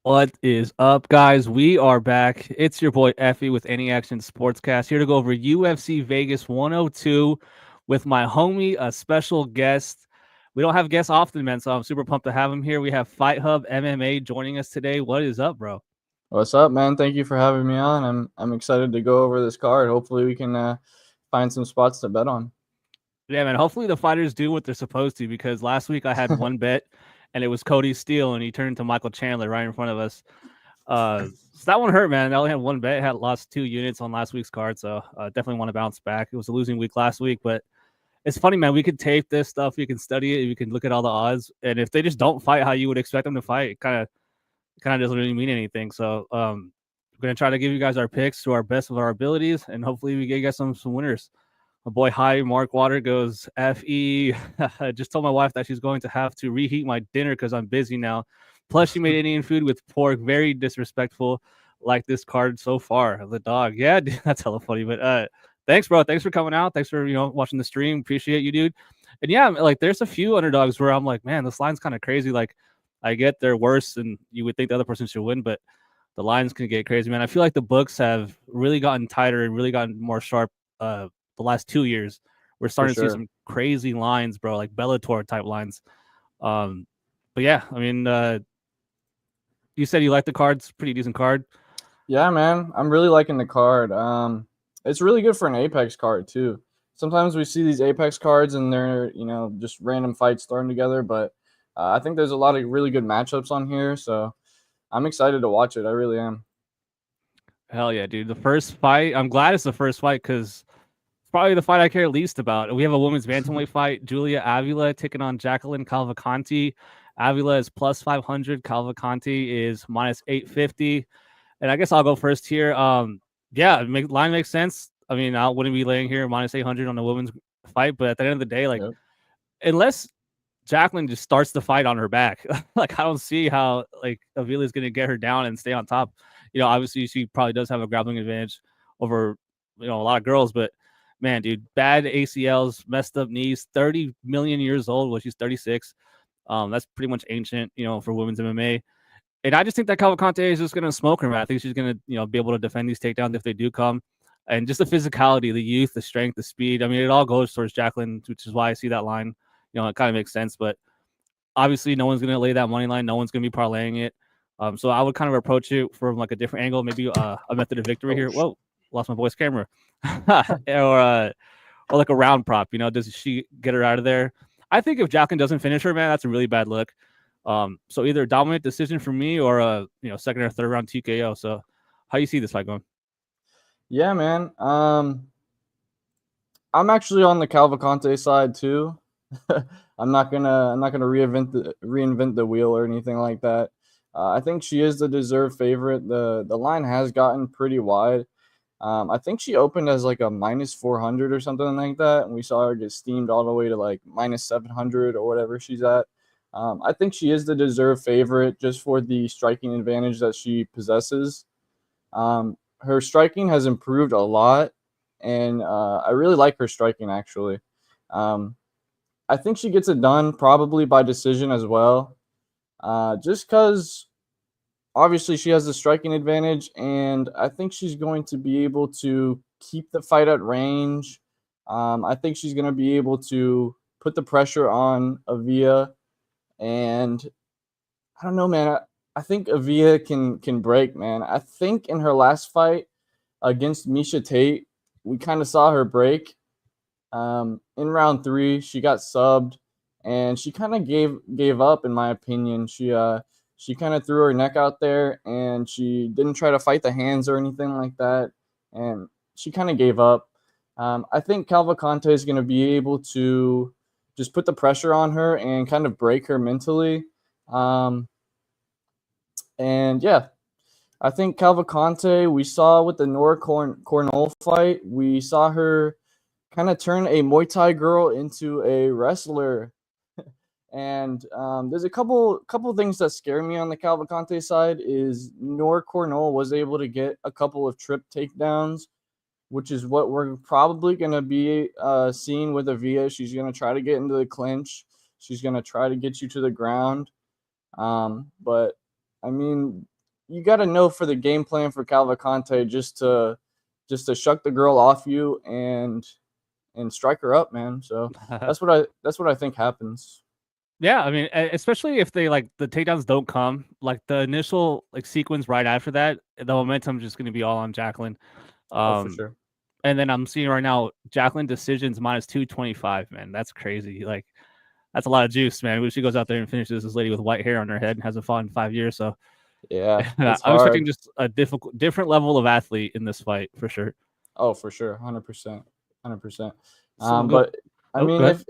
What is up, guys? We are back. It's your boy Effie with Any Action Sportscast here to go over UFC Vegas 102 with my homie, a special guest. We don't have guests often, man, so I'm super pumped to have him here. We have Fight Hub MMA joining us today. What is up, bro? What's up, man? Thank you for having me on. I'm excited to go over this card. Hopefully, we can find some spots to bet on. Yeah, man. Hopefully the fighters do what they're supposed to because last week I had one bet and it was Cody Steele and he turned to Michael Chandler right in front of us. So that one hurt, man. I only had one bet, had lost 2 units on last week's card, so definitely want to bounce back. It was a losing week last week, but it's funny, man. We could tape this stuff, you can study it, you can look at all the odds, and if they just don't fight how you would expect them to fight, it kind of doesn't really mean anything. So we're gonna try to give you guys our picks to our best of our abilities, and hopefully we get you guys some winners. My boy Hi Mark Water goes FE. I just told my wife that she's going to have to reheat my dinner because I'm busy now. Plus, she made Indian food with pork. Very disrespectful, like this card so far. The dog. Yeah, dude, that's hella funny. But thanks, bro. Thanks for coming out. Thanks for watching the stream. Appreciate you, dude. And yeah, like there's a few underdogs where I'm like, man, this line's kind of crazy. Like I get they're worse and you would think the other person should win, but the lines can get crazy, man. I feel like the books have really gotten tighter and really gotten more sharp the last 2 years. We're For starting to see sure. some crazy lines, bro, like Bellator type lines. Um, but yeah, I mean, you said you like the card. It's a pretty decent card. Yeah, man. I'm really liking the card. It's really good for an Apex card too. Sometimes we see these Apex cards and they're just random fights thrown together, but I think there's a lot of really good matchups on here, so I'm excited to watch it. I really am. Hell yeah, dude. The first fight, I'm glad it's the first fight because it's probably the fight I care least about. We have a women's bantamweight fight. Julia Avila taking on Jacqueline Calvacanti. Avila is plus 500. Calvacanti is minus 850. And I guess I'll go first here. Yeah, line makes sense. I mean, I wouldn't be laying here minus 800 on a women's fight, but at the end of the day, like, Yep. unless Jacqueline just starts the fight on her back, like, I don't see how, like, Avila is going to get her down and stay on top. Obviously, she probably does have a grappling advantage over, a lot of girls, but man, dude, bad ACLs, messed up knees, 30 million years old. Well, she's 36. That's pretty much ancient, for women's MMA. And I just think that Cavalcante is just going to smoke her, man. I think she's going to, be able to defend these takedowns if they do come. And just the physicality, the youth, the strength, the speed. I mean, it all goes towards Jacqueline, which is why I see that line. It kind of makes sense. But obviously, no one's going to lay that money line. No one's going to be parlaying it. So I would kind of approach it from like a different angle, maybe a method of victory Oh, here. Whoa, lost my voice camera. Or like a round prop. Does she get her out of there? I think if Jacqueline doesn't finish her, man, that's a really bad look. So either a dominant decision for me or a second or third round TKO. So how you see this fight going? yeah, man. I'm actually on the Calvacante side too. I'm not gonna reinvent the wheel or anything like that. I think she is the deserved favorite. The line has gotten pretty wide. I think she opened as like a minus 400 or something like that, and we saw her get steamed all the way to like minus 700 or whatever she's at. I think she is the deserved favorite just for the striking advantage that she possesses. Her striking has improved a lot, and I really like her striking actually. Um, I think she gets it done probably by decision as well, just because obviously she has the striking advantage, and I think she's going to be able to keep the fight at range. I think she's going to be able to put the pressure on Avia, and I don't know, man. I think Avia can break, man. I think in her last fight against Misha Tate, we kind of saw her break. In round three, she got subbed, and she kind of gave up, in my opinion. She kind of threw her neck out there, and she didn't try to fight the hands or anything like that, and she kind of gave up. I think Calvacante is going to be able to just put the pressure on her and kind of break her mentally. Um, and yeah, I think Calvacante, we saw with the Nora Cornell fight, we saw her kind of turn a Muay Thai girl into a wrestler. And there's a couple things that scare me on the Calvacante side is Nora Cornell was able to get a couple of trip takedowns, which is what we're probably going to be seeing with Avia. She's going to try to get into the clinch. She's going to try to get you to the ground. But I mean, you got to know for the game plan for Cavalcante just to shuck the girl off you and strike her up, man. So that's what I think happens. Yeah, I mean, especially if they like the takedowns don't come, like the initial like sequence right after that, the momentum is just going to be all on Jacqueline. Oh, for Um, sure. and then I'm seeing right now Jacqueline decisions minus 225, man. That's crazy. Like that's a lot of juice, man. She goes out there and finishes this lady with white hair on her head and hasn't fought in 5 years. So Yeah, it's I'm expecting hard. just a different level of athlete in this fight for sure. Oh, for sure, 100%, 100%. So go. But I Oh, mean, go ahead.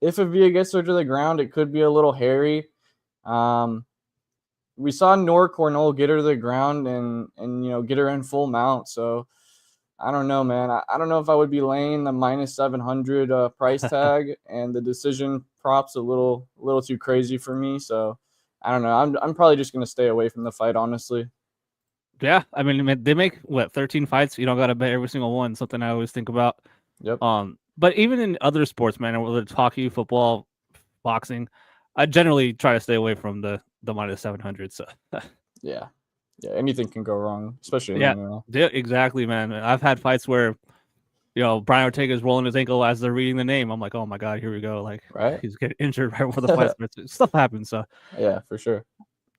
if Avia gets her to the ground, it could be a little hairy. Um, we saw Nora Cornell get her to the ground and get her in full mount. So I don't know, man. I don't know if I would be laying the minus 700 price tag, and the decision props a little too crazy for me. So I don't know. I'm probably just gonna stay away from the fight, honestly. Yeah, I mean, they make what 13 fights. You don't got to bet every single one. Something I always think about. Yep. But even in other sports, man, whether it's hockey, football, boxing, I generally try to stay away from the minus 700. So Yeah. Yeah. Anything can go wrong, especially in yeah, MMA. yeah, exactly, man. I've had fights where Brian Ortega's rolling his ankle as they're reading the name. I'm like, oh my god, here we go. Like Right. he's getting injured right before the fight starts. Stuff happens. So Yeah, for sure.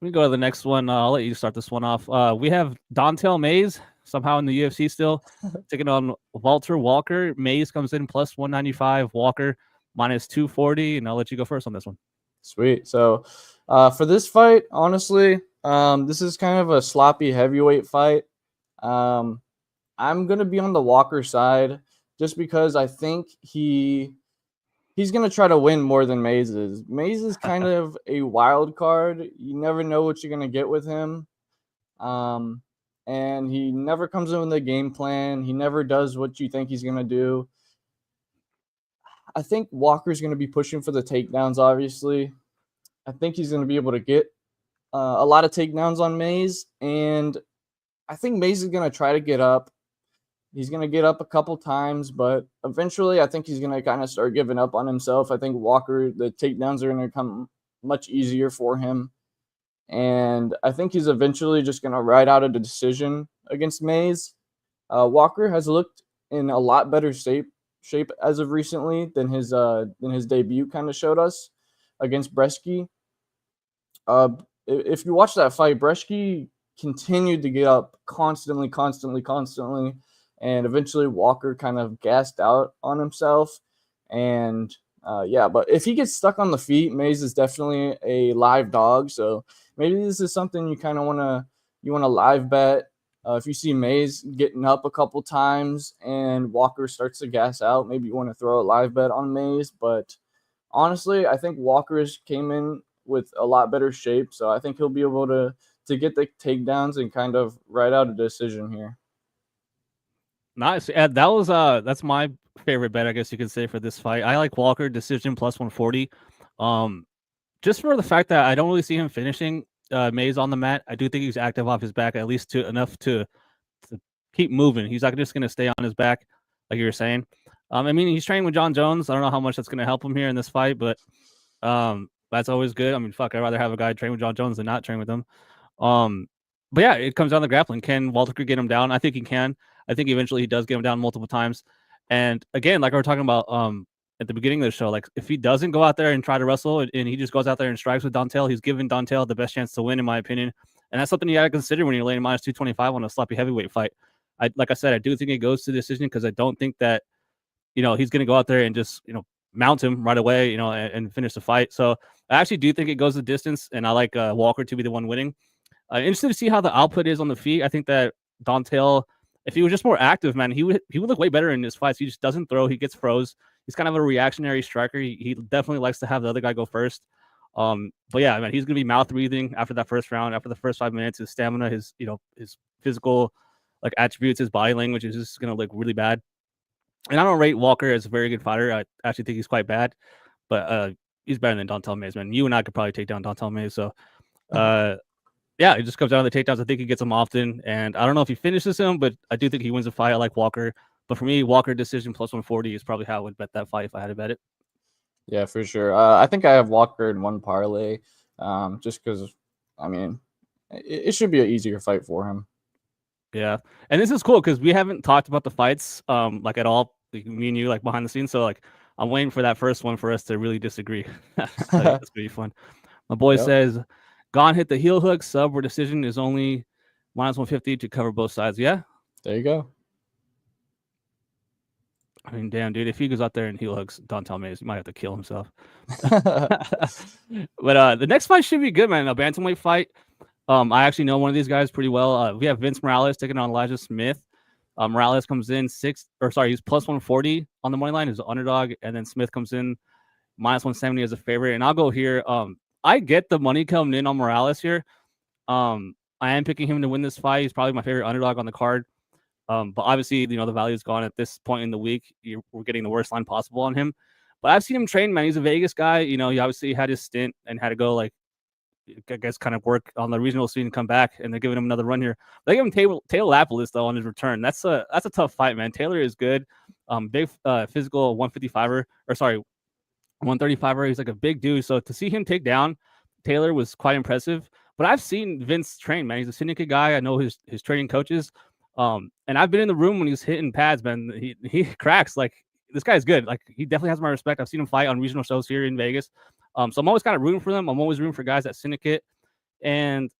we go to the next one. I'll let you start this one off. We have Dontel Mays somehow in the UFC still taking on Walter Walker. Mays comes in plus 195. Walker minus 240. And I'll let you go first on this one. Sweet. So for this fight, honestly, this is kind of a sloppy heavyweight fight. Um, I'm gonna be on the Walker side just because I think he's gonna try to win more than Mays is. Mays is kind of a wild card. You never know what you're gonna get with him. And he never comes in with a game plan. He never does what you think he's gonna do. I think Walker's gonna be pushing for the takedowns, obviously. I think he's gonna be able to get a lot of takedowns on Mays, and I think Mays is gonna try to get up. He's going to get up a couple times, but eventually I think he's going to kind of start giving up on himself. I think Walker, the takedowns are going to come much easier for him. And I think he's eventually just going to ride out a decision against Mays. Walker has looked in a lot better shape as of recently than his debut kind of showed us against Bresky. If you watch that fight, Bresky continued to get up constantly, and eventually Walker kind of gassed out on himself. And yeah, but if he gets stuck on the feet, Mays is definitely a live dog. So maybe this is something you kind of want to live bet. If you see Mays getting up a couple times and Walker starts to gas out, maybe you want to throw a live bet on Mays. But honestly, I think Walker's came in with a lot better shape, so I think he'll be able to get the takedowns and kind of ride out a decision here. Nice. Yeah, that was that's my favorite bet, I guess you could say, for this fight. I like Walker decision plus 140. Just for the fact that I don't really see him finishing Mays on the mat. I do think he's active off his back, at least to enough to keep moving. He's not just going to stay on his back, like you were saying. I mean, he's training with John Jones. I don't know how much that's going to help him here in this fight, but that's always good. I mean, fuck, I'd rather have a guy train with John Jones than not train with him. But yeah, it comes down to grappling. Can Walter get him down? I think he can. I think eventually he does get him down multiple times. And again, like we were talking about at the beginning of the show, like if he doesn't go out there and try to wrestle and he just goes out there and strikes with Dontel, he's giving Dontel the best chance to win, in my opinion. And that's something you got to consider when you're laying minus 225 on a sloppy heavyweight fight. Like I said, I do think it goes to decision because I don't think that, he's going to go out there and just, mount him right away, and finish the fight. So I actually do think it goes the distance, and I like Walker to be the one winning. Interested to see how the output is on the feet. I think that Dontel, if he was just more active, man, he would look way better in his fights. He just doesn't throw. He gets froze. He's kind of a reactionary striker. He definitely likes to have the other guy go first. But yeah, man, he's gonna be mouth breathing after that first round. After the first 5 minutes, his stamina, his physical like attributes, his body language is just gonna look really bad. And I don't rate Walker as a very good fighter. I actually think he's quite bad, but he's better than Dontel Mays, man. You and I could probably take down Dontel Mays. So yeah, it just comes down to the takedowns. I think he gets them often, and I don't know if he finishes him, but I do think he wins the fight. I like Walker, but for me, Walker decision plus 140 is probably how I would bet that fight if I had to bet it. Yeah, for sure. I think I have Walker in one parlay, just because, I mean, it should be an easier fight for him. Yeah, and this is cool because we haven't talked about the fights like at all, like, me and you, like behind the scenes. So like I'm waiting for that first one for us to really disagree. So yeah, that's gonna be fun. My boy Yep. says, "Gone hit the heel hook. Sub or decision is only -150 to cover both sides." Yeah, There you go. I mean, damn, dude, if he goes out there and heel hooks Dontel Mays, he might have to kill himself. But the next fight should be good, man. A bantamweight fight. I actually know one of these guys pretty well. We have Vince Morales taking on Elijah Smith. Morales comes in he's plus 140 on the money line as an underdog, and then Smith comes in -170 as a favorite. And I'll go here. I get the money coming in on Morales here. I am picking him to win this fight. He's probably my favorite underdog on the card. But obviously, the value is gone at this point in the week. We're getting the worst line possible on him. But I've seen him train, man. He's a Vegas guy. He obviously had his stint and had to go, like, I guess, kind of work on the regional scene and come back, and they're giving him another run here. They give him Taylor Lapidus, though, on his return. That's a tough fight, man. Taylor is good. Big physical 155er, or sorry, 135er. He's like a big dude. So to see him take down Taylor was quite impressive. But I've seen Vince train, man. He's a syndicate guy. I know his training coaches. And I've been in the room when he's hitting pads, man. He cracks. Like, this guy's good. Like, he definitely has my respect. I've seen him fight on regional shows here in Vegas. So I'm always kind of rooting for them. I'm always rooting for guys at syndicate. And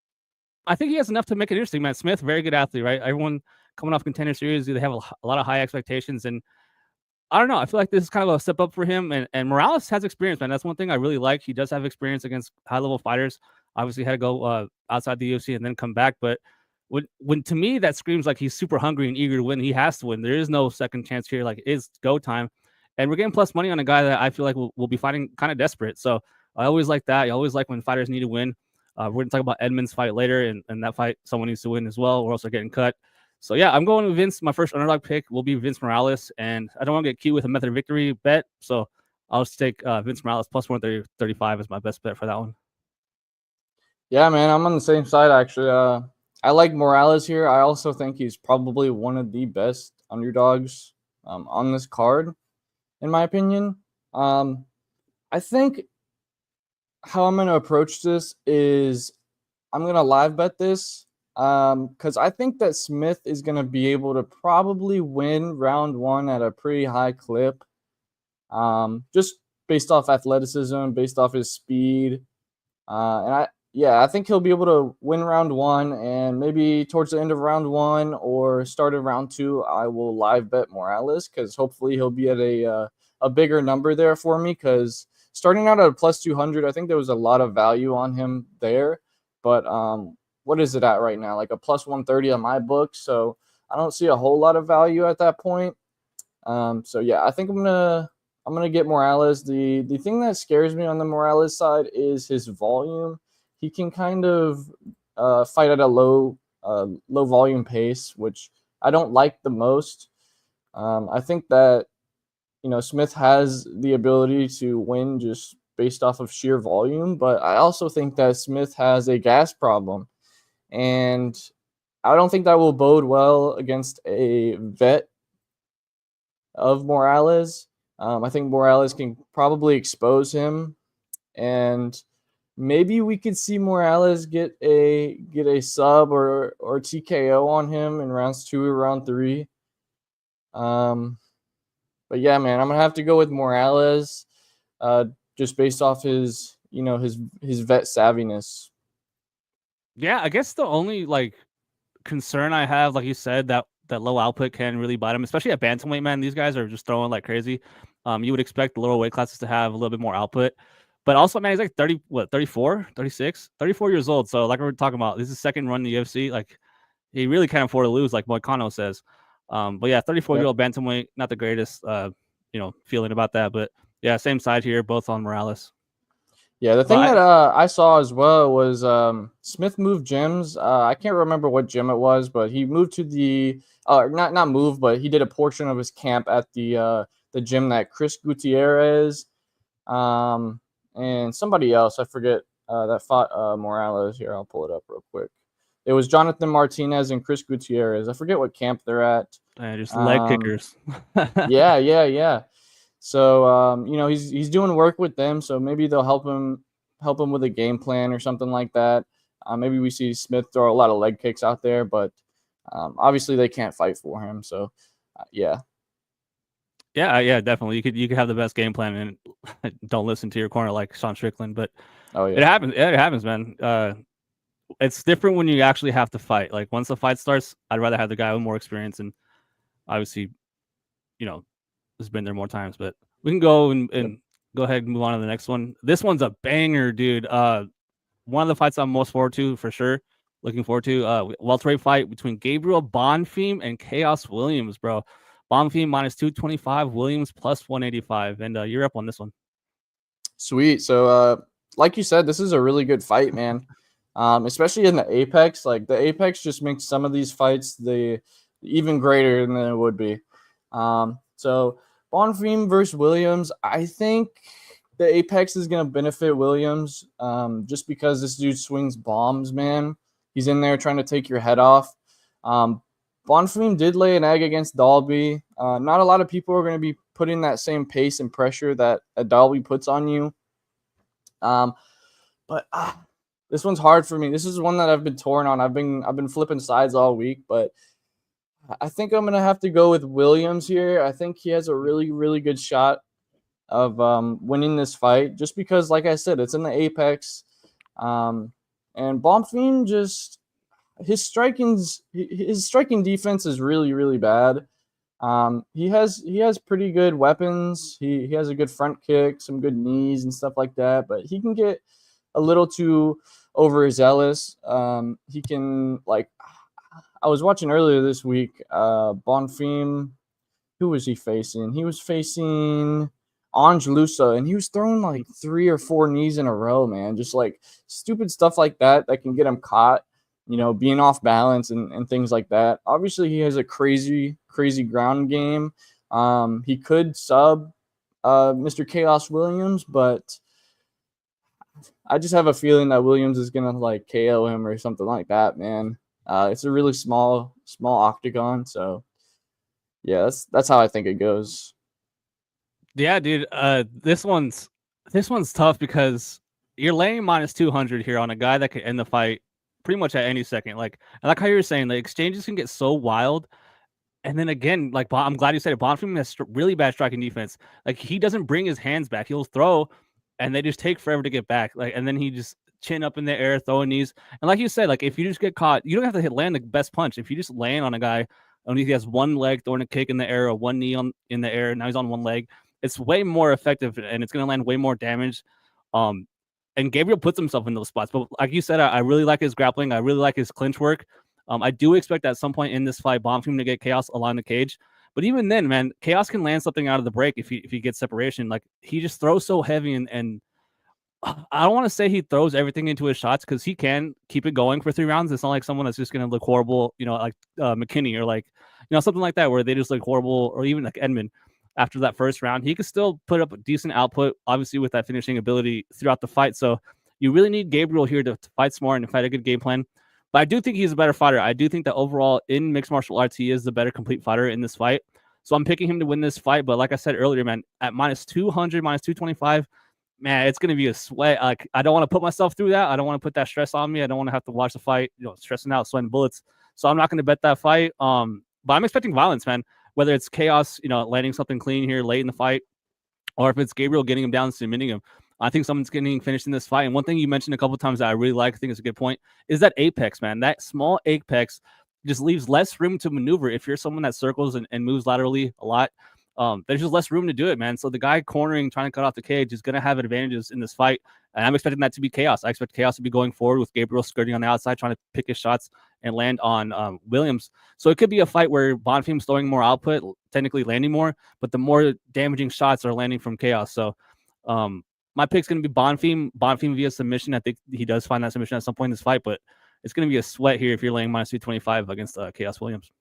I think he has enough to make it interesting, man. Smith, very good athlete, right? Everyone coming off Contender Series, they have a lot of high expectations. And I don't know. I feel like this is kind of a step up for him. And Morales has experience, man. That's one thing I really like. He does have experience against high-level fighters. Obviously, had to go outside the UFC and then come back. But when to me, that screams like he's super hungry and eager to win. He has to win. There is no second chance here. Like, it's go time. And we're getting plus money on a guy that I feel like will be fighting kind of desperate. So I always like that. I always like when fighters need to win. We're going to talk about Edmund's fight later, and that fight, someone needs to win as well, or else they're getting cut. So, yeah, I'm going with Vince. My first underdog pick will be Vince Morales, and I don't want to get cute with a method of victory bet, so I'll just take Vince Morales plus 135 as my best bet for that one. Yeah, man, I'm on the same side, actually. I like Morales here. I also think he's probably one of the best underdogs on this card, in my opinion. I think how I'm going to approach this is I'm going to live bet this because I think that Smith is going to be able to probably win round one at a pretty high clip, just based off athleticism, based off his speed. I think he'll be able to win round one, and maybe towards the end of round one or start of round two, I will live bet Morales because hopefully he'll be at a bigger number there for me because starting out at a plus 200, I think there was a lot of value on him there. But what is it at right now? Like a plus 130 on my book. So I don't see a whole lot of value at that point. So yeah, I think I'm gonna get Morales. The thing that scares me on the Morales side is his volume. He can kind of fight at a low volume pace, which I don't like the most. I think that Smith has the ability to win just based off of sheer volume, but I also think that Smith has a gas problem, and I don't think that will bode well against a vet of Morales. I think Morales can probably expose him, and maybe we could see Morales get a sub or TKO on him in rounds 2 or round 3. But yeah, man, I'm gonna have to go with Morales, just based off his vet savviness. Yeah, I guess the only concern I have, like you said, that low output can really bite him, especially at bantamweight, man. These guys are just throwing like crazy. You would expect the lower weight classes to have a little bit more output. But also, man, he's like 34, 36, 34 years old. So like we were talking about, this is his second run in the UFC. Like, he really can't afford to lose, like Moicano says. But yeah, 34-year-old bantamweight, not the greatest, feeling about that. But yeah, same side here, both on Morales. Yeah, the thing that I saw as well was Smith moved gyms. I can't remember what gym it was, but he moved to the not moved, but he did a portion of his camp at the gym that Chris Gutierrez and somebody else, I forget, that fought Morales. Here, I'll pull it up real quick. It was Jonathan Martinez and Chris Gutierrez. I forget what camp they're at. Just leg kickers. Yeah. So he's doing work with them, so maybe they'll help him with a game plan or something like that. Maybe we see Smith throw a lot of leg kicks out there, but obviously they can't fight for him. So, yeah. Yeah, definitely. You could have the best game plan and don't listen to your corner like Sean Strickland, but Oh, it yeah. happens. It happens, man. It's different when you actually have to fight. Like once the fight starts, I'd rather have the guy with more experience and obviously, has been there more times. But we can go and Yep. go ahead and move on to the next one. This one's a banger, dude. One of the fights I'm most forward to for sure. Looking forward to welterweight fight between Gabriel Bonfim and Chaos Williams, bro. Bonfim minus 225, Williams plus 185, and you're up on this one. Sweet. So, like you said, this is a really good fight, man. Especially in the Apex. Like the Apex just makes some of these fights even greater than it would be. So Bonfim versus Williams, I think the Apex is gonna benefit Williams, just because this dude swings bombs, man. He's in there trying to take your head off. Bonfim did lay an egg against Dalby. Not a lot of people are going to be putting that same pace and pressure that Dalby puts on you. But this one's hard for me. This is one that I've been torn on. I've been flipping sides all week, but I think I'm gonna have to go with Williams here. I think he has a really, really good shot of winning this fight, just because, like I said, it's in the Apex. And Bonfim just his striking defense is really, really bad. He has pretty good weapons. He has a good front kick, some good knees and stuff like that, but he can get a little too overzealous. He can, like, I was watching earlier this week, Bonfim, who was he facing? He was facing Ange Lusa, and he was throwing like 3 or 4 knees in a row, man. Just like stupid stuff like that can get him caught, being off balance and things like that. Obviously, he has a crazy, crazy ground game. He could sub Mr. Chaos Williams, but I just have a feeling that Williams is gonna like KO him or something like that, man. It's a really small octagon, so yeah, that's how I think it goes. Yeah, dude. This one's tough because you're laying minus 200 here on a guy that could end the fight pretty much at any second. Like I like how you were saying, the exchanges can get so wild. And then again, like I'm glad you said it. Bonfim has really bad striking defense. Like he doesn't bring his hands back. He'll throw, and they just take forever to get back. Like, and then he just chin up in the air, throwing knees. And like you said, like if you just get caught, you don't have to land the best punch. If you just land on a guy, only he has one leg throwing a kick in the air or one knee in the air. Now he's on one leg. It's way more effective and it's going to land way more damage. And Gabriel puts himself in those spots. But like you said, I really like his grappling. I really like his clinch work. I do expect at some point in this fight, Bonfim to get Chaos along the cage. But even then, man, Chaos can land something out of the break if he gets separation. Like he just throws so heavy, and I don't want to say he throws everything into his shots because he can keep it going for 3 rounds. It's not like someone that's just going to look horrible, like McKinney or like something like that where they just look horrible, or even like Edmund after that first round. He could still put up a decent output, obviously with that finishing ability throughout the fight. So you really need Gabriel here to fight smart and to fight a good game plan. But I do think he's a better fighter. I do think that overall in mixed martial arts, he is the better complete fighter in this fight. So I'm picking him to win this fight. But like I said earlier, man, at minus 200, minus 225, man, it's going to be a sweat. Like I don't want to put myself through that. I don't want to put that stress on me. I don't want to have to watch the fight, stressing out, sweating bullets. So I'm not going to bet that fight. But I'm expecting violence, man. Whether it's Chaos, landing something clean here late in the fight, or if it's Gabriel getting him down and submitting him. I think someone's getting finished in this fight. And one thing you mentioned a couple of times that I really like, I think it's a good point, is that apex, man. That small apex just leaves less room to maneuver. If you're someone that circles and moves laterally a lot, there's just less room to do it, man. So the guy cornering, trying to cut off the cage is going to have advantages in this fight. And I'm expecting that to be Chaos. I expect Chaos to be going forward with Gabriel skirting on the outside, trying to pick his shots and land on Williams. So it could be a fight where Bonfim's throwing more output, technically landing more, but the more damaging shots are landing from Chaos. So my pick's going to be Bonfim via submission. I think he does find that submission at some point in this fight, but it's going to be a sweat here if you're laying minus 225 against Chaos Williams.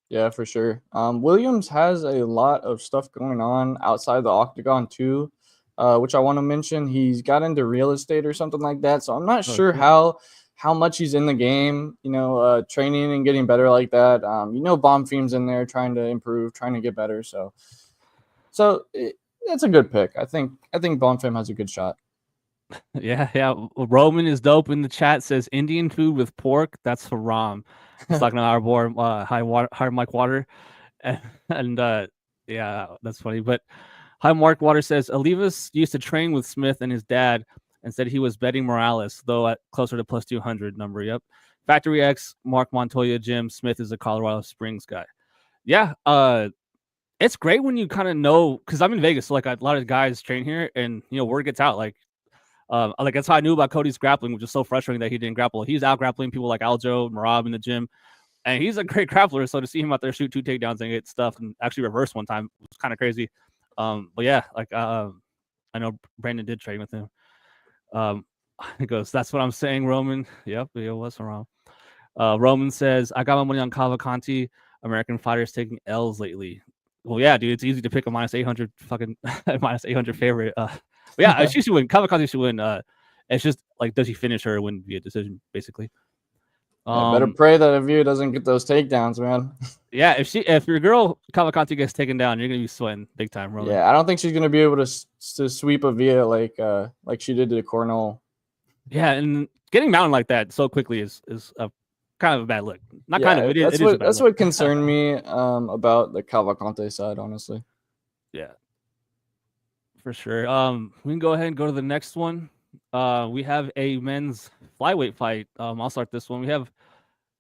Yeah, for sure. Williams has a lot of stuff going on outside the octagon too, which I want to mention. He's got into real estate or something like that. So I'm not sure how much he's in the game, training and getting better like that. Bonfim's in there trying to improve, trying to get better. So it's a good pick. I think Bonfim has a good shot. Yeah. Roman is dope in the chat. Says Indian food with pork. That's haram. He's talking to our boy, high Mike Water, and yeah, that's funny. But high Mark Water says Olivas used to train with Smith and his dad, and said he was betting Morales, though at closer to plus 200 number. Yep. Factory X, Mark Montoya, Jim Smith is a Colorado Springs guy. Yeah. It's great when you kind of know, because I'm in Vegas, so like a lot of guys train here, and word gets out. Like that's how I knew about Cody's grappling, which is so frustrating that he didn't grapple. He's out grappling people like Aljo, Marab in the gym, and he's a great grappler. So to see him out there shoot 2 takedowns and get stuff and actually reverse one time was kind of crazy. But yeah, like I know Brandon did train with him. He goes, "That's what I'm saying, Roman." Yep, it was wrong. Roman says, "I got my money on Cavalcanti. American fighters taking L's lately." Well, yeah, dude, it's easy to pick a minus 800 fucking minus 800 favorite. But yeah, she should win. Cavalcanti should win. It's just like, does he finish her or win via decision, basically? Better pray that Avia doesn't get those takedowns, man. Yeah, if your girl Cavalcanti gets taken down, you're gonna be sweating big time, Roman. Yeah, I don't think she's gonna be able to sweep Avia like she did to Cornell. Yeah, and getting mounted like that so quickly is a kind of a bad look. Not kind of. It is. That's what concerned me about the Cavalcante side, honestly. Yeah, for sure. We can go ahead and go to the next one. We have a men's flyweight fight. I'll start this one. We have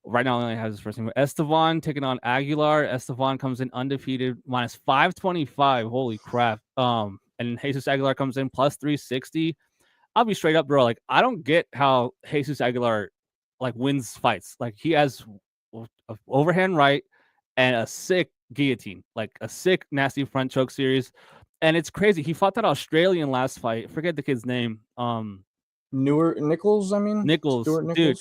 right now only has his first name. Estevan taking on Aguilar. Estevan comes in undefeated, minus 525. Holy crap. And Jesus Aguilar comes in plus 360. I'll be straight up, bro. Like, I don't get how Jesus Aguilar like wins fights. Like, he has a overhand right and a sick guillotine, like a sick nasty front choke series. And it's crazy. He fought that Australian last fight. Forget the kid's name. Nichols, I mean? Nichols. Stuart Nichols. Dude,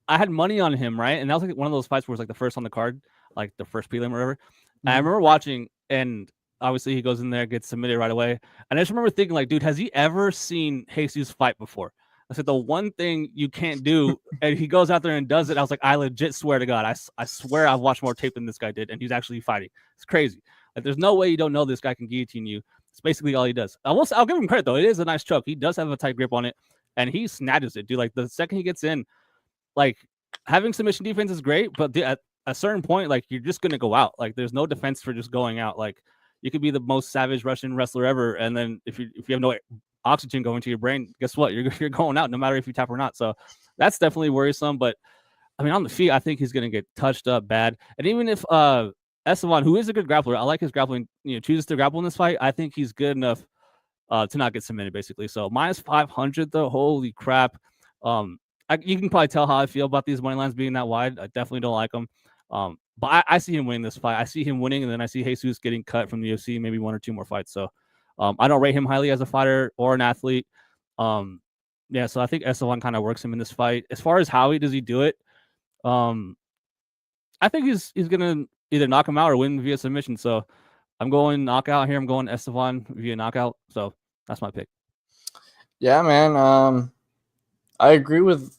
I had money on him, right? And that was like one of those fights where it was like the first on the card, like the first prelim or whatever. Mm-hmm. I remember watching, and obviously he goes in there, gets submitted right away. And I just remember thinking, like, dude, has he ever seen Jesus fight before? I said, the one thing you can't do, and he goes out there and does it. I was like, I legit swear to God, I swear I've watched more tape than this guy did, and he's actually fighting. It's crazy. Like, there's no way you don't know this guy can guillotine you. It's basically all he does. I'll give him credit, though. It is a nice choke. He does have a tight grip on it, and he snatches it, dude. Like, the second he gets in, like, having submission defense is great, but at a certain point, like, you're just gonna go out. Like, there's no defense for just going out. Like, you could be the most savage Russian wrestler ever, and then if you have no oxygen going to your brain, guess what? You're going out no matter if you tap or not. So that's definitely worrisome. But I mean, on the feet, I think he's gonna get touched up bad. And even if Estevan, who is a good grappler, I like his grappling, chooses to grapple in this fight, I think he's good enough to not get submitted, basically. So minus 500 though, holy crap. You can probably tell how I feel about these money lines being that wide. I definitely don't like them. But I see him winning this fight. I see him winning, and then I see Jesus getting cut from the UFC, maybe 1 or 2 more fights. So I don't rate him highly as a fighter or an athlete. Yeah, so I think Estevan kind of works him in this fight. As far as how does he do it, I think he's gonna either knock him out or win via submission. So I'm going knockout here. I'm going Estevan via knockout. So that's my pick. Yeah, man. I agree with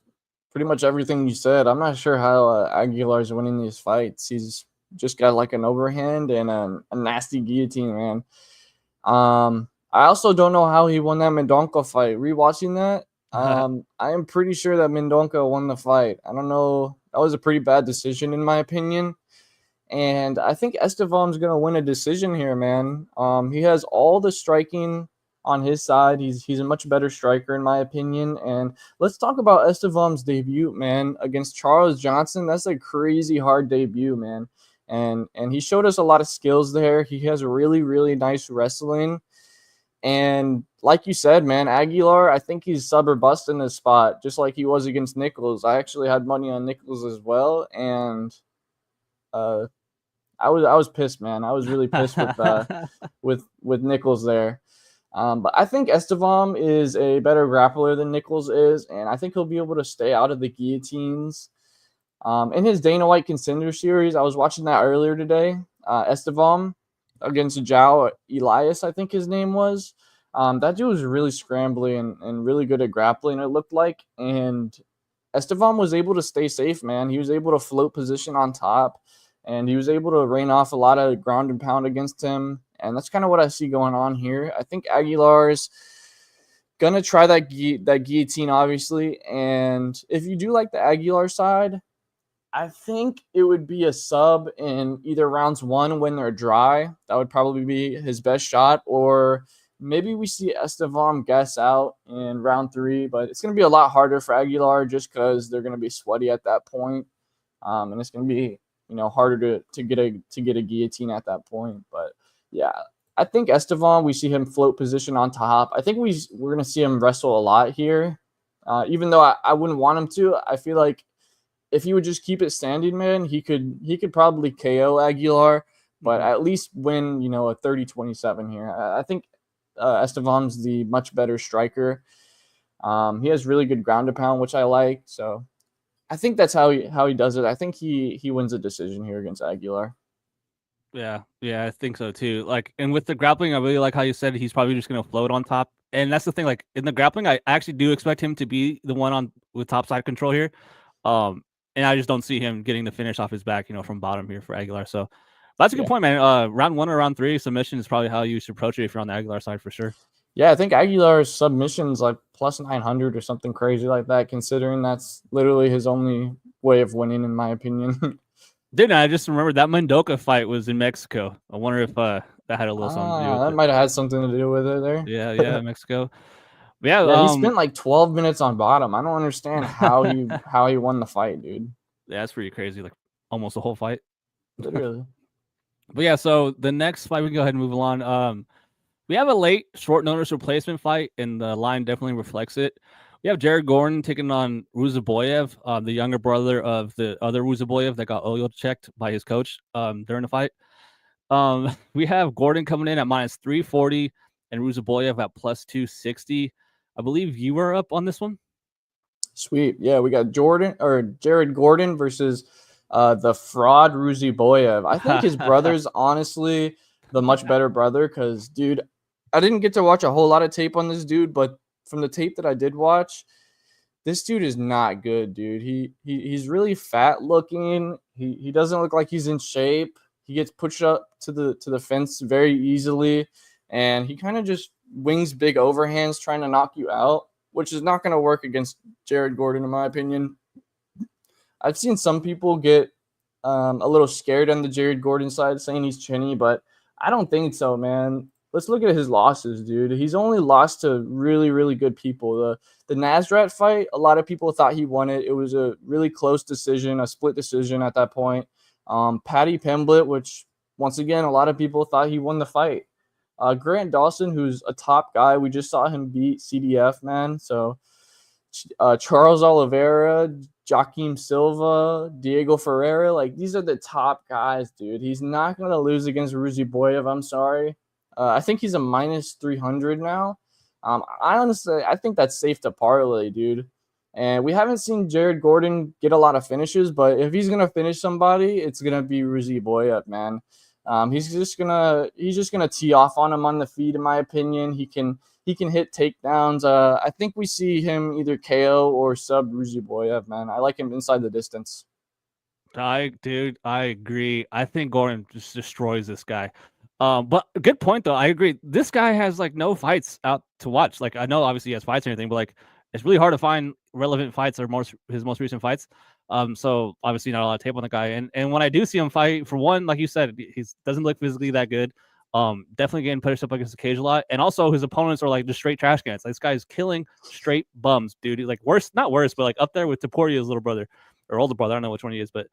pretty much everything you said. I'm not sure how Aguilar's winning these fights. He's just got like an overhand and a nasty guillotine, man. I also don't know how he won that Mendonca fight. Rewatching that, I am pretty sure that Mendonca won the fight. I don't know. That was a pretty bad decision in my opinion. And I think Estevan's going to win a decision here, man. He has all the striking on his side. He's a much better striker in my opinion. And let's talk about Estevan's debut, man, against Charles Johnson. That's a crazy hard debut, man. And he showed us a lot of skills there. He has really, really nice wrestling. And like you said, man, Aguilar, I think he's sub or bust in this spot, just like he was against Nichols. I actually had money on Nichols as well. And I was pissed, man. I was really pissed with Nichols there. But I think Estevan is a better grappler than Nichols is, and I think he'll be able to stay out of the guillotines. In his Dana White Contender Series, I was watching that earlier today. Estevan against João Elias, I think his name was. That dude was really scrambly and really good at grappling, it looked like. And Estevan was able to stay safe, man. He was able to float position on top, and he was able to rain off a lot of ground and pound against him. And that's kind of what I see going on here. I think Aguilar's Gonna try that guillotine, obviously. And if you do like the Aguilar side, I think it would be a sub in either rounds 1 when they're dry. That would probably be his best shot. Or maybe we see Estevam guess out in round 3, but it's going to be a lot harder for Aguilar just because they're going to be sweaty at that point. And it's going to be, harder to get a guillotine at that point. But yeah, I think Estevam, we see him float position on top. I think we're going to see him wrestle a lot here. Even though I wouldn't want him to, I feel like if he would just keep it standing, man, he could probably KO Aguilar, but at least win, a 30-27 here. I think Estevam's the much better striker. He has really good ground to pound, which I like. So I think that's how he does it. I think he wins a decision here against Aguilar. Yeah, I think so too. Like, and with the grappling, I really like how you said he's probably just gonna float on top. And that's the thing. Like in the grappling, I actually do expect him to be the one on with top side control here. And I just don't see him getting the finish off his back, from bottom here for Aguilar. So that's a good point, man. Round 1 or round 3 submission is probably how you should approach it if you're on the Aguilar side for sure. Yeah, I think Aguilar's submission's like plus 900 or something crazy like that, considering that's literally his only way of winning, in my opinion. Dude, I just remembered that Mendoza fight was in Mexico. I wonder if that had a little something to do with it. That might have had something to do with it there. Yeah, Mexico. But yeah, he spent like 12 minutes on bottom. I don't understand how he won the fight, dude. Yeah, that's pretty crazy. Like almost the whole fight. Literally. But yeah, so the next fight, we can go ahead and move along. We have a late short notice replacement fight, and the line definitely reflects it. We have Jared Gordon taking on Ruziboyev, the younger brother of the other Ruziboyev that got oil checked by his coach during the fight. We have Gordon coming in at minus 340 and Ruziboyev at plus 260. I believe you were up on this one. Sweet. Yeah, we got Jared Gordon versus the fraud Ruziboyev. I think his brother's honestly the much better brother because, dude, I didn't get to watch a whole lot of tape on this dude, but from the tape that I did watch, this dude is not good, dude. He's really fat looking. He doesn't look like he's in shape. He gets pushed up to the fence very easily, and he kind of just wings big overhands trying to knock you out, which is not going to work against Jared Gordon, in my opinion. I've seen some people get a little scared on the Jared Gordon side, saying he's chinny, but I don't think so, man. Let's look at his losses, dude. He's only lost to really, really good people. The Nasrat fight, a lot of people thought he won it. It was a really close decision, a split decision at that point. Paddy Pimblett, which, once again, a lot of people thought he won the fight. Grant Dawson, who's a top guy. We just saw him beat CDF, man. So Charles Oliveira, Joaquim Silva, Diego Ferreira, like these are the top guys, dude. He's not going to lose against Ruziboyev. I'm sorry. I think he's a minus 300 now. I think that's safe to parlay, dude. And we haven't seen Jared Gordon get a lot of finishes, but if he's gonna finish somebody, it's gonna be Ruziboyev, man. He's just gonna tee off on him on the feet, in my opinion. He can hit takedowns. I think we see him either KO or sub Ruziboyev, man. I like him inside the distance. I agree. I think Gordon just destroys this guy. But a good point though. I agree. This guy has like no fights out to watch. Like I know obviously he has fights and everything, but like it's really hard to find relevant fights or his most recent fights. So obviously not a lot of tape on the guy. And when I do see him fight, for one, like you said, he doesn't look physically that good. Definitely getting pushed up against the cage a lot. And also his opponents are like just straight trash cans. Like, this guy is killing straight bums, dude. Like not worse, but like up there with Taporia's little brother or older brother. I don't know which one he is, but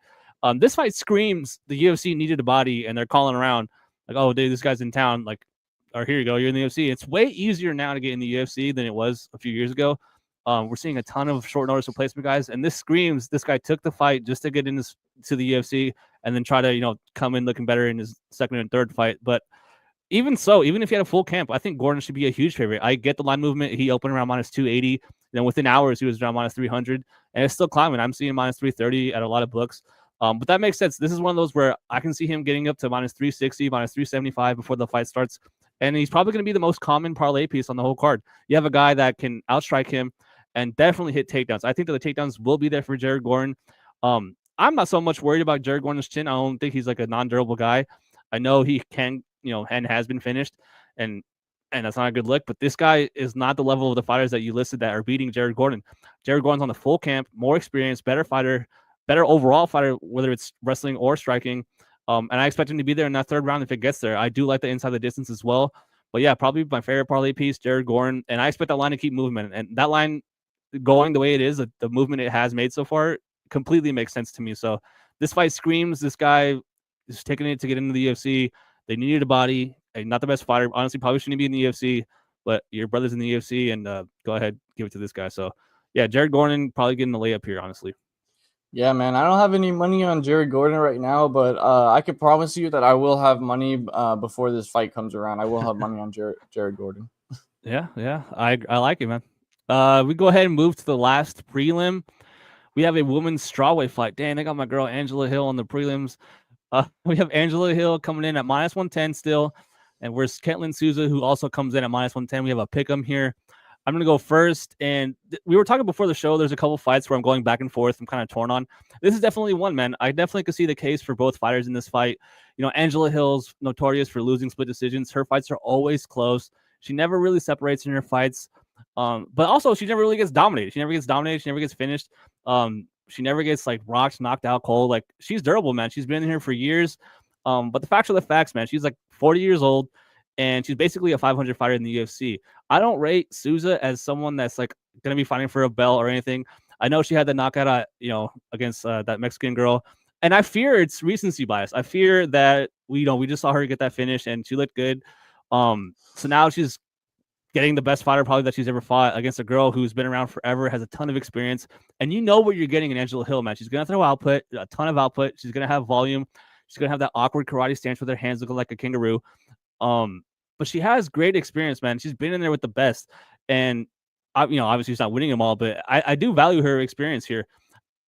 this fight screams the UFC needed a body, and they're calling around like, oh, dude, this guy's in town. Like, or here you go, you're in the UFC. It's way easier now to get in the UFC than it was a few years ago. We're seeing a ton of short notice replacement guys, and this screams this guy took the fight just to get into the UFC and then try to come in looking better in his second and third fight. But even so, even if he had a full camp, I think Gordon should be a huge favorite. I get the line movement. He opened around minus 280. Then within hours, he was around minus 300, and it's still climbing. I'm seeing minus 330 at a lot of books. But that makes sense. This is one of those where I can see him getting up to minus 360, minus 375 before the fight starts. And he's probably going to be the most common parlay piece on the whole card. You have a guy that can outstrike him and definitely hit takedowns. I think that the takedowns will be there for Jared Gordon. I'm not so much worried about Jared Gordon's chin. I don't think he's like a non-durable guy. I know he can, and has been finished. And and that's not a good look. But this guy is not the level of the fighters that you listed that are beating Jared Gordon. Jared Gordon's on the full camp, more experienced, better fighter, better overall fighter, whether it's wrestling or striking. And I expect him to be there in that third round if it gets there. I do like the inside the distance as well. But yeah, probably my favorite parlay piece, Jared Gordon. And I expect that line to keep moving. And that line going the way it is, the movement it has made so far, completely makes sense to me. So this fight screams this guy is taking it to get into the UFC. They needed a body. Not the best fighter. Honestly, probably shouldn't be in the UFC, but your brother's in the UFC, and go ahead, give it to this guy. So yeah, Jared Gordon probably getting the layup here, honestly. Yeah, man. I don't have any money on Jared Gordon right now, but I could promise you that I will have money before this fight comes around. I will have money on Jared Gordon. Yeah, I like it, man. We go ahead and move to the last prelim. We have a women's strawweight fight. Dang, they got my girl Angela Hill on the prelims. We have Angela Hill coming in at minus 110 still, and where's Ketlin Souza, who also comes in at minus 110. We have a pick 'em here. I'm gonna go first, and we were talking before the show. There's a couple fights where I'm going back and forth. I'm kind of torn on. This is definitely one, man. I definitely could see the case for both fighters in this fight. You know, Angela Hill's notorious for losing split decisions. Her fights are always close. She never really separates in her fights, but also she never really gets dominated. She never gets dominated. She never gets finished. She never gets like rocked, knocked out cold. Like she's durable, man. She's been in here for years. But the facts are the facts, man. She's like 40 years old, and she's basically a 500 fighter in the UFC. I don't rate Souza as someone that's like gonna be fighting for a belt or anything. I know she had the knockout, against that Mexican girl, and I fear it's recency bias. I fear that we just saw her get that finish and she looked good. So now she's getting the best fighter probably that she's ever fought against a girl who's been around forever, has a ton of experience, and you know what you're getting in Angela Hill, man. She's gonna throw output, a ton of output. She's gonna have volume. She's gonna have that awkward karate stance with her hands looking like a kangaroo. But she has great experience, man. She's been in there with the best, and obviously she's not winning them all, but I do value her experience here.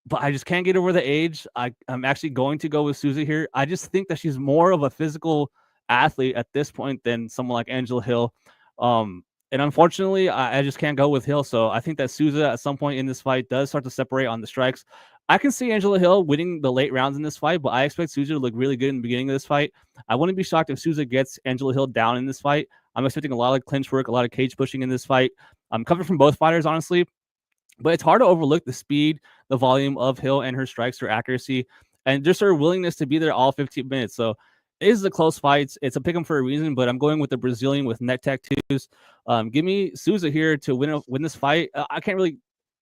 But I just can't get over the age. I'm actually going to go with Souza here. I just think that she's more of a physical athlete at this point than someone like Angela Hill. And unfortunately, I just can't go with Hill. So I think that Souza at some point in this fight does start to separate on the strikes. I can see Angela Hill winning the late rounds in this fight, but I expect Souza to look really good in the beginning of this fight. I wouldn't be shocked if Souza gets Angela Hill down in this fight. I'm expecting a lot of clinch work, a lot of cage pushing in this fight. I'm coming from both fighters, honestly, but it's hard to overlook the speed, the volume of Hill and her strikes, her accuracy, and just her willingness to be there all 15 minutes. So it is a close fight. It's a pick 'em for a reason, but I'm going with the Brazilian with neck tattoos. Give me Souza here to win this fight. I can't really.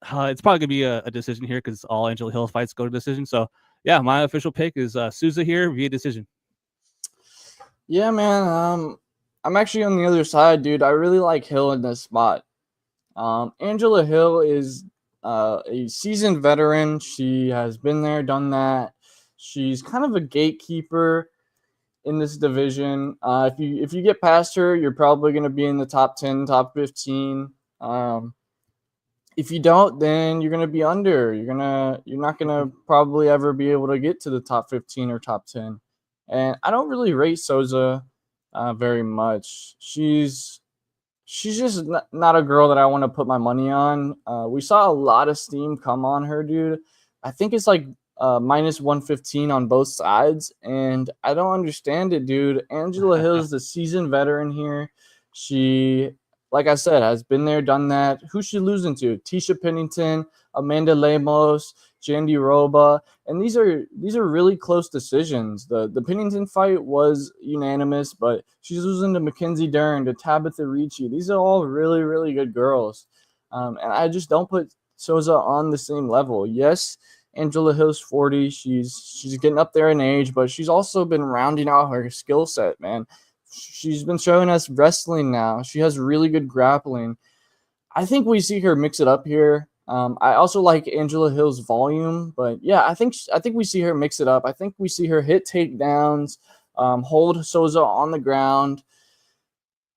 It's probably gonna be a decision here because all Angela Hill fights go to decision. So yeah, my official pick is Souza here via decision. Yeah, man. I'm actually on the other side, dude. I really like Hill in this spot. Angela Hill is a seasoned veteran. She has been there, done that. She's kind of a gatekeeper in this division. If you get past her, you're probably going to be in the top 10, top 15. If you don't, then you're going to be under. You're not going to probably ever be able to get to the top 15 or top 10. And I don't really rate Souza very much. She's just not a girl that I want to put my money on. We saw a lot of steam come on her, dude. I think it's like minus 115 on both sides, and I don't understand it, dude. Angela Hill's the seasoned veteran here. She, like I said, has been there, done that. Who's she losing to? Tisha Pennington, Amanda Lemos, Jandy Roba, and these are really close decisions. The Pennington fight was unanimous, but she's losing to Mackenzie Dern, to Tabitha Ricci. These are all really, really good girls, and I just don't put Souza on the same level. Yes, Angela Hill's 40. She's getting up there in age, but she's also been rounding out her skill set, man. She's been showing us wrestling now. She has really good grappling. I think we see her mix it up here. I also like Angela Hill's volume, but yeah, I think we see her mix it up. I think we see her hit takedowns, hold Souza on the ground,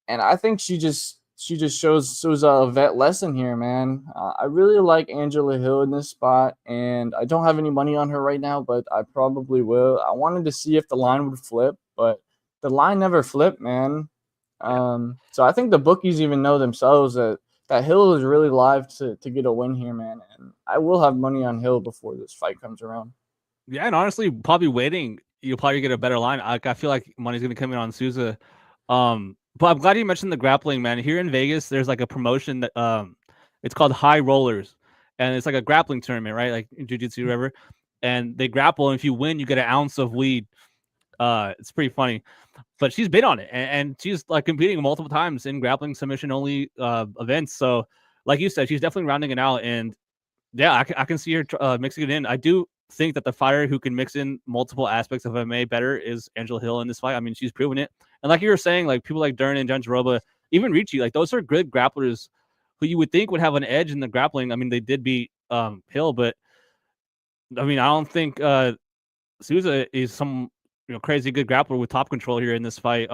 and I think she just shows Souza a vet lesson here, man. I really like Angela Hill in this spot, and I don't have any money on her right now, but I probably will. I wanted to see if the line would flip, but the line never flipped, man. So I think the bookies even know themselves that Hill is really live to get a win here, man. And I will have money on Hill before this fight comes around. Yeah, and honestly, probably waiting, you'll probably get a better line. I feel like money's gonna come in on Souza. But I'm glad you mentioned the grappling, man. Here in Vegas, there's like a promotion that it's called High Rollers, and it's like a grappling tournament, right? Like in jiu-jitsu, or whatever. And they grapple, and if you win, you get an ounce of weed. It's pretty funny. But she's been on it, and she's like competing multiple times in grappling submission only events. So, like you said, she's definitely rounding it out, and yeah, I can see her mixing it in. I do think that the fighter who can mix in multiple aspects of MMA better is Angela Hill in this fight. I mean, she's proven it. And like you were saying, like people like Dern and Janjaroba, even Ricci, like those are good grapplers who you would think would have an edge in the grappling. I mean, they did beat Hill, but I mean, I don't think Souza is some crazy good grappler with top control here in this fight.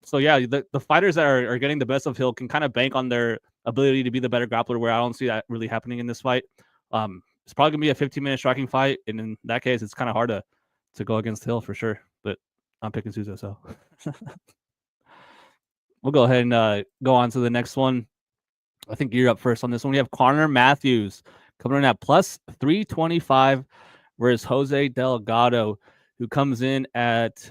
So yeah, the fighters that are getting the best of Hill can kind of bank on their ability to be the better grappler, where I don't see that really happening in this fight. It's probably gonna be a 15-minute striking fight, and in that case, it's kind of hard to go against Hill for sure. But I'm picking Souza, so we'll go ahead and go on to the next one. I think you're up first on this one. We have Connor Matthews coming in at plus 325, whereas Jose Delgado, who comes in at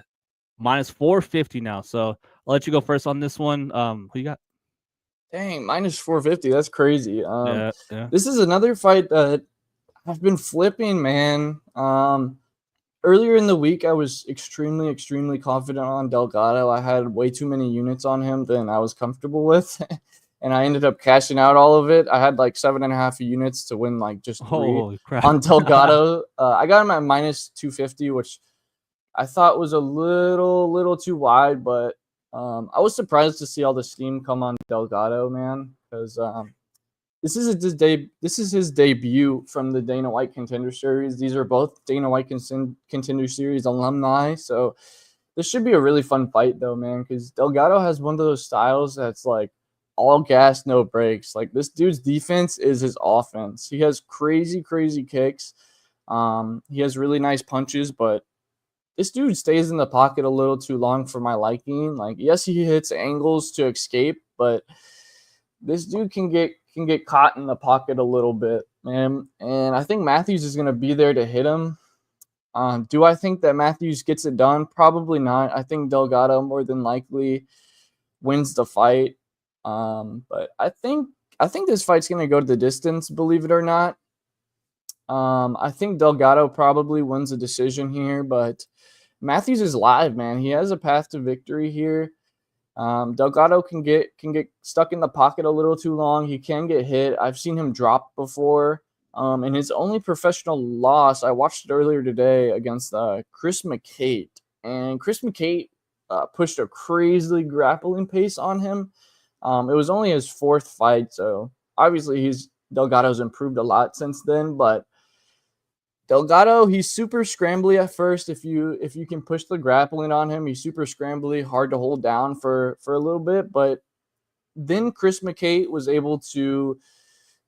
minus 450 now. So I'll let you go first on this one. Who you got? Dang, minus 450. That's crazy. Yeah. This is another fight that I've been flipping, man. Earlier in the week, I was extremely confident on Delgado. I had way too many units on him than I was comfortable with. And I ended up cashing out all of it. I had like 7.5 units to win like just 3 Holy crap. on Delgado. I got him at minus 250, which I thought was a little too wide, but I was surprised to see all the steam come on Delgado, man, because this is his debut from the Dana White Contender Series. These are both Dana White Contender Series alumni, so this should be a really fun fight, though, man, because Delgado has one of those styles that's like all gas, no brakes. Like this dude's defense is his offense. He has crazy kicks. He has really nice punches, but this dude stays in the pocket a little too long for my liking. Like, yes, he hits angles to escape, but this dude can get caught in the pocket a little bit, man. And I think Matthews is going to be there to hit him. Do I think that Matthews gets it done? Probably not. I think Delgado more than likely wins the fight. But I think this fight's going to go to the distance, believe it or not. I think Delgado probably wins a decision here, but Matthews is live, man. He has a path to victory here. Delgado can get stuck in the pocket a little too long. He can get hit. I've seen him drop before. And his only professional loss, I watched it earlier today against Chris McCate. And Chris McCate pushed a crazy grappling pace on him. It was only his 4th fight, so obviously Delgado's improved a lot since then, but Delgado, he's super scrambly at first. If you can push the grappling on him, he's super scrambly, hard to hold down for a little bit. But then Chris McCate was able to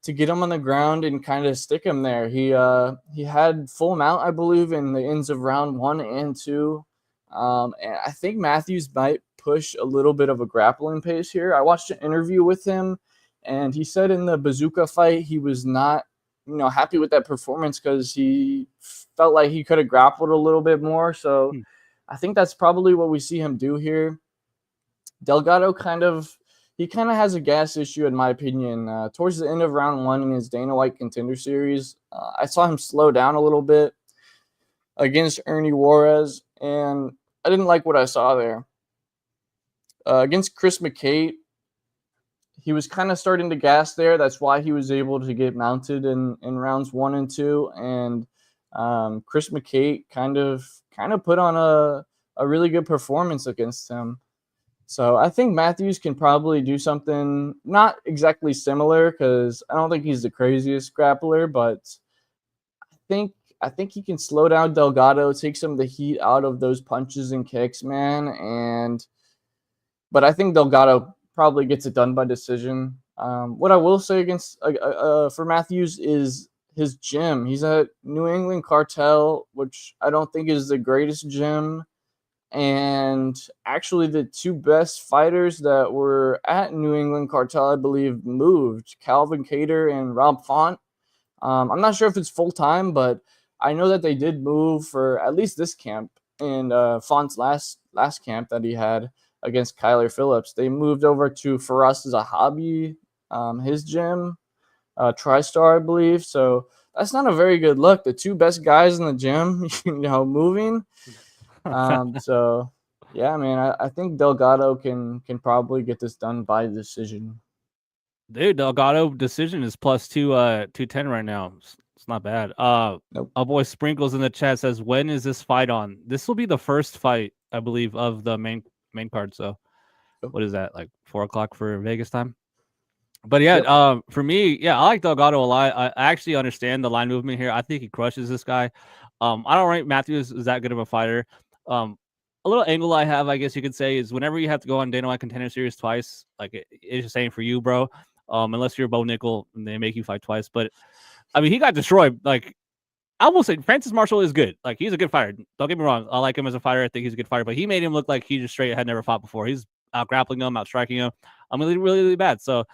get him on the ground and kind of stick him there. He had full mount, I believe, in the ends of round 1 and 2. And I think Matthews might push a little bit of a grappling pace here. I watched an interview with him, and he said in the Bazooka fight he was not happy with that performance because he felt like he could have grappled a little bit more. So I think that's probably what we see him do here. Delgado kind of has a gas issue, in my opinion. Towards the end of round 1 in his Dana White Contender Series, I saw him slow down a little bit against Ernie Juarez, and I didn't like what I saw there. Against Chris McCate, he was kind of starting to gas there. That's why he was able to get mounted in rounds 1 and 2. And Chris McCate kind of put on a really good performance against him. So I think Matthews can probably do something not exactly similar, because I don't think he's the craziest grappler, but I think he can slow down Delgado, take some of the heat out of those punches and kicks, man. But I think Delgado probably gets it done by decision. What I will say against for Matthews is his gym. He's at New England Cartel, which I don't think is the greatest gym. And actually, the 2 best fighters that were at New England Cartel, I believe, moved. Calvin Cater and Rob Font. I'm not sure if it's full-time, but I know that they did move for at least this camp and Font's last camp that he had. against Kyler Phillips. They moved over to Faraz Zahabi, his gym, TriStar, I believe. So that's not a very good look. The two best guys in the gym, moving. So yeah, man, I think Delgado can probably get this done by decision. Dude, Delgado decision is plus 210 right now. It's not bad. Nope. Our boy Sprinkles in the chat says, when is this fight on? This will be the first fight, I believe, of the main card. So what is that, like 4:00 for Vegas time? But yeah, Yep. for me, yeah, I like Delgado a lot. I actually understand the line movement here. I think he crushes this guy. I don't rate Matthews as that good of a fighter. A little angle I have, I guess you could say, is whenever you have to go on Dana White Contender Series twice, like it's just saying for you, bro. Unless you're Bo Nickel and they make you fight twice. But I mean, he got destroyed. Like, I will say Francis Marshall is good. Like, he's a good fighter. Don't get me wrong. I like him as a fighter. I think he's a good fighter, but he made him look like he just straight had never fought before. He's out grappling him, out striking him. I'm really, really, really bad. So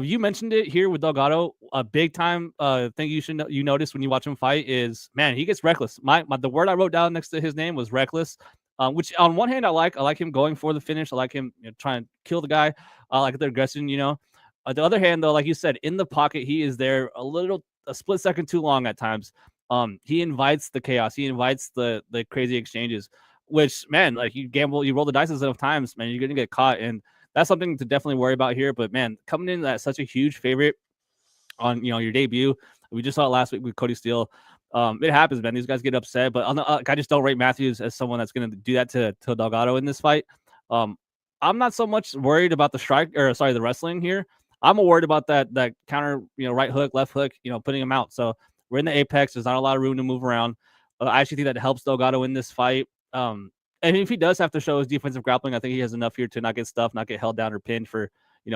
you mentioned it here with Delgado. A big time thing you notice when you watch him fight is, man, he gets reckless. The word I wrote down next to his name was reckless. Which on one hand I like him going for the finish. I like him trying to kill the guy. I like the aggression. On the other hand, though, like you said, in the pocket he is there a split second too long at times. He invites the chaos. He invites the crazy exchanges. Which, man, like you roll the dice enough times, man, you're gonna get caught. And that's something to definitely worry about here. But man, coming in at such a huge favorite on your debut, we just saw it last week with Cody Steele. It happens, man. These guys get upset, but I just don't rate Matthews as someone that's going to do that to Delgado in this fight. I'm not so much worried about the wrestling here. I'm more worried about that counter, right hook, left hook, putting him out. So we're in the apex. There's not a lot of room to move around. I actually think that helps Delgado in this fight. And if he does have to show his defensive grappling, I think he has enough here to not get stuffed, not get held down or pinned for, 2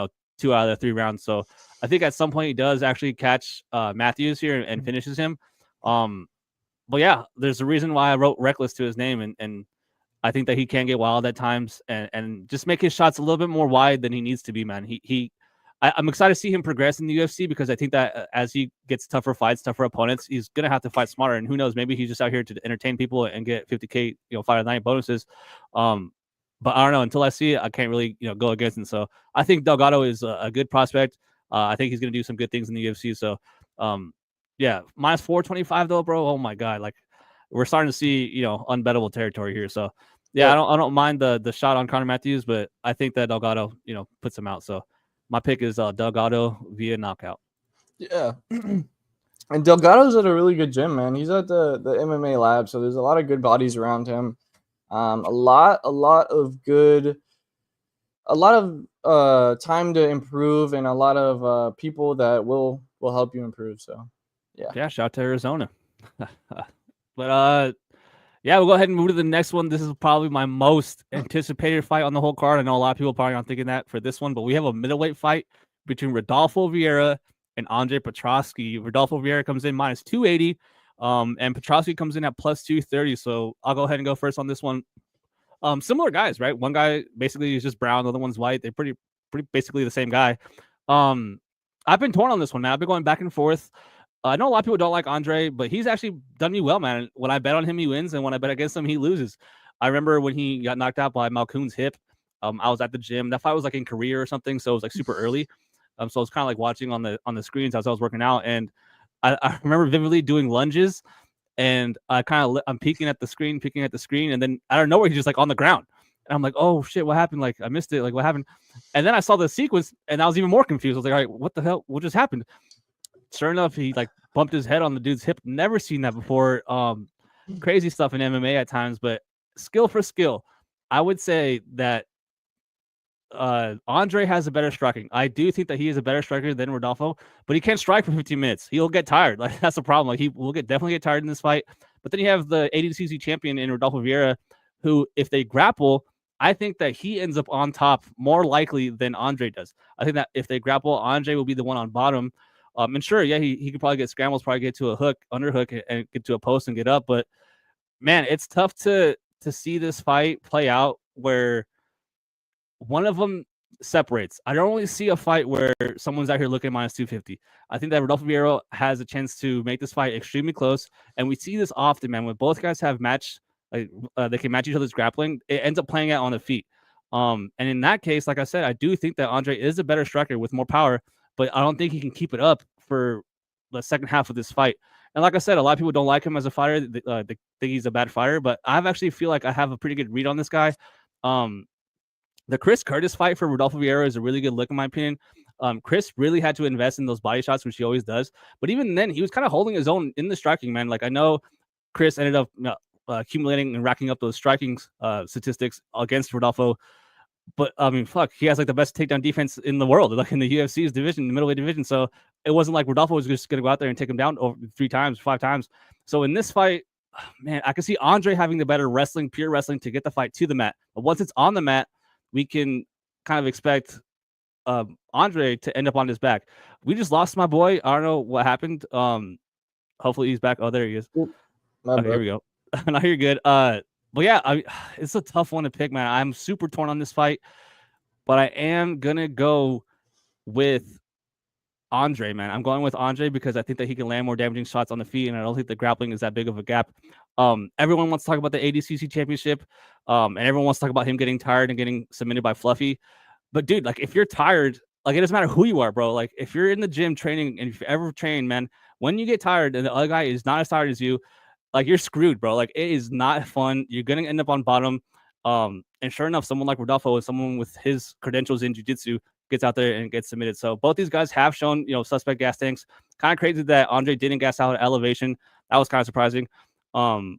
out of the 3 rounds. So I think at some point he does actually catch Matthews here and finishes him. But yeah, there's a reason why I wrote reckless to his name. And I think that he can get wild at times and just make his shots a little bit more wide than he needs to be, man. I'm excited to see him progress in the UFC because I think that as he gets tougher fights, tougher opponents, he's going to have to fight smarter. And who knows, maybe he's just out here to entertain people and get 50K, fight of the night bonuses. But I don't know. Until I see it, I can't really, go against him. So I think Delgado is a good prospect. I think he's going to do some good things in the UFC. So, yeah, minus 425 though, bro. Oh my God. Like we're starting to see, unbettable territory here. So yeah, Yep. I don't mind the shot on Conor Matthews, but I think that Delgado, puts him out. So my pick is Delgado via knockout. Yeah. And Delgado's at a really good gym, man. He's at the MMA lab, so there's a lot of good bodies around him. A lot of time to improve, and a lot of people that will help you improve. So yeah, shout out to Arizona. But yeah, we'll go ahead and move to the next one. This is probably my most anticipated fight on the whole card. I know a lot of people probably aren't thinking that for this one, but we have a middleweight fight between Rodolfo Vieira and Andre Petroski. Rodolfo Vieira comes in minus 280, and Petroski comes in at plus 230. So I'll go ahead and go first on this one. Similar guys, right? One guy basically is just brown, the other one's white. They're pretty basically the same guy. I've been torn on this one, man. I've been going back and forth. I know a lot of people don't like Andre, but he's actually done me well, man. When I bet on him, he wins, and when I bet against him, he loses. I remember when he got knocked out by Malkoon's hip. I was at the gym. That fight was like in Korea or something, so it was like super early. So I was kind of like watching on the screens as I was working out, and I remember vividly doing lunges, and I'm peeking at the screen, and then out of nowhere he's just like on the ground, and I'm like, oh shit, what happened? Like I missed it. Like what happened? And then I saw the sequence, and I was even more confused. I was like, all right, what the hell? What just happened? Sure enough, he like bumped his head on the dude's hip. Never seen that before. Crazy stuff in MMA at times, but skill for skill, I would say that Andre has a better striking. I do think that he is a better striker than Rodolfo, but he can't strike for 15 minutes. He'll get tired. Like that's the problem. Like he will definitely get tired in this fight. But then you have the ADCC champion in Rodolfo Vieira, who, if they grapple, I think that he ends up on top more likely than Andre does. I think that if they grapple, Andre will be the one on bottom. And sure, yeah, he could probably get scrambles, probably get to a hook, underhook, and get to a post and get up. But man, it's tough to see this fight play out where one of them separates. I don't really see a fight where someone's out here looking minus 250. I think that Rodolfo Vieira has a chance to make this fight extremely close, and we see this often, man. When both guys have they can match each other's grappling, it ends up playing out on the feet. And in that case, like I said, I do think that Andre is a better striker with more power, but I don't think he can keep it up for the second half of this fight. And like I said, a lot of people don't like him as a fighter. They think he's a bad fighter, but I actually feel like I have a pretty good read on this guy. The Chris Curtis fight for Rodolfo Vieira is a really good look, in my opinion. Chris really had to invest in those body shots, which he always does. But even then, he was kind of holding his own in the striking, man. Like, I know Chris ended up accumulating and racking up those striking statistics against Rodolfo. But I mean, fuck, he has like the best takedown defense in the world, like in the UFC's division, the middleweight division. So it wasn't like Rodolfo was just going to go out there and take him down over 3 times, 5 times. So in this fight, man, I can see Andre having the better wrestling, pure wrestling to get the fight to the mat. But once it's on the mat, we can kind of expect Andre to end up on his back. We just lost my boy. I don't know what happened. Hopefully he's back. Oh, there he is. Okay, here we go. Now you're good. But yeah, it's a tough one to pick, man. I'm super torn on this fight, but I am gonna go with Andre, man. I'm going with Andre because I think that he can land more damaging shots on the feet, and I don't think the grappling is that big of a gap. Everyone wants to talk about the ADCC championship, and everyone wants to talk about him getting tired and getting submitted by Fluffy. But dude, like if you're tired, like it doesn't matter who you are, bro. Like if you're in the gym training and if you ever train, man, when you get tired and the other guy is not as tired as you, like you're screwed, bro. Like it is not fun. You're gonna end up on bottom. And sure enough, someone like Rodolfo, someone with his credentials in jiu-jitsu, gets out there and gets submitted. So both these guys have shown, suspect gas tanks. Kind of crazy that Andre didn't gas out at elevation. That was kind of surprising. But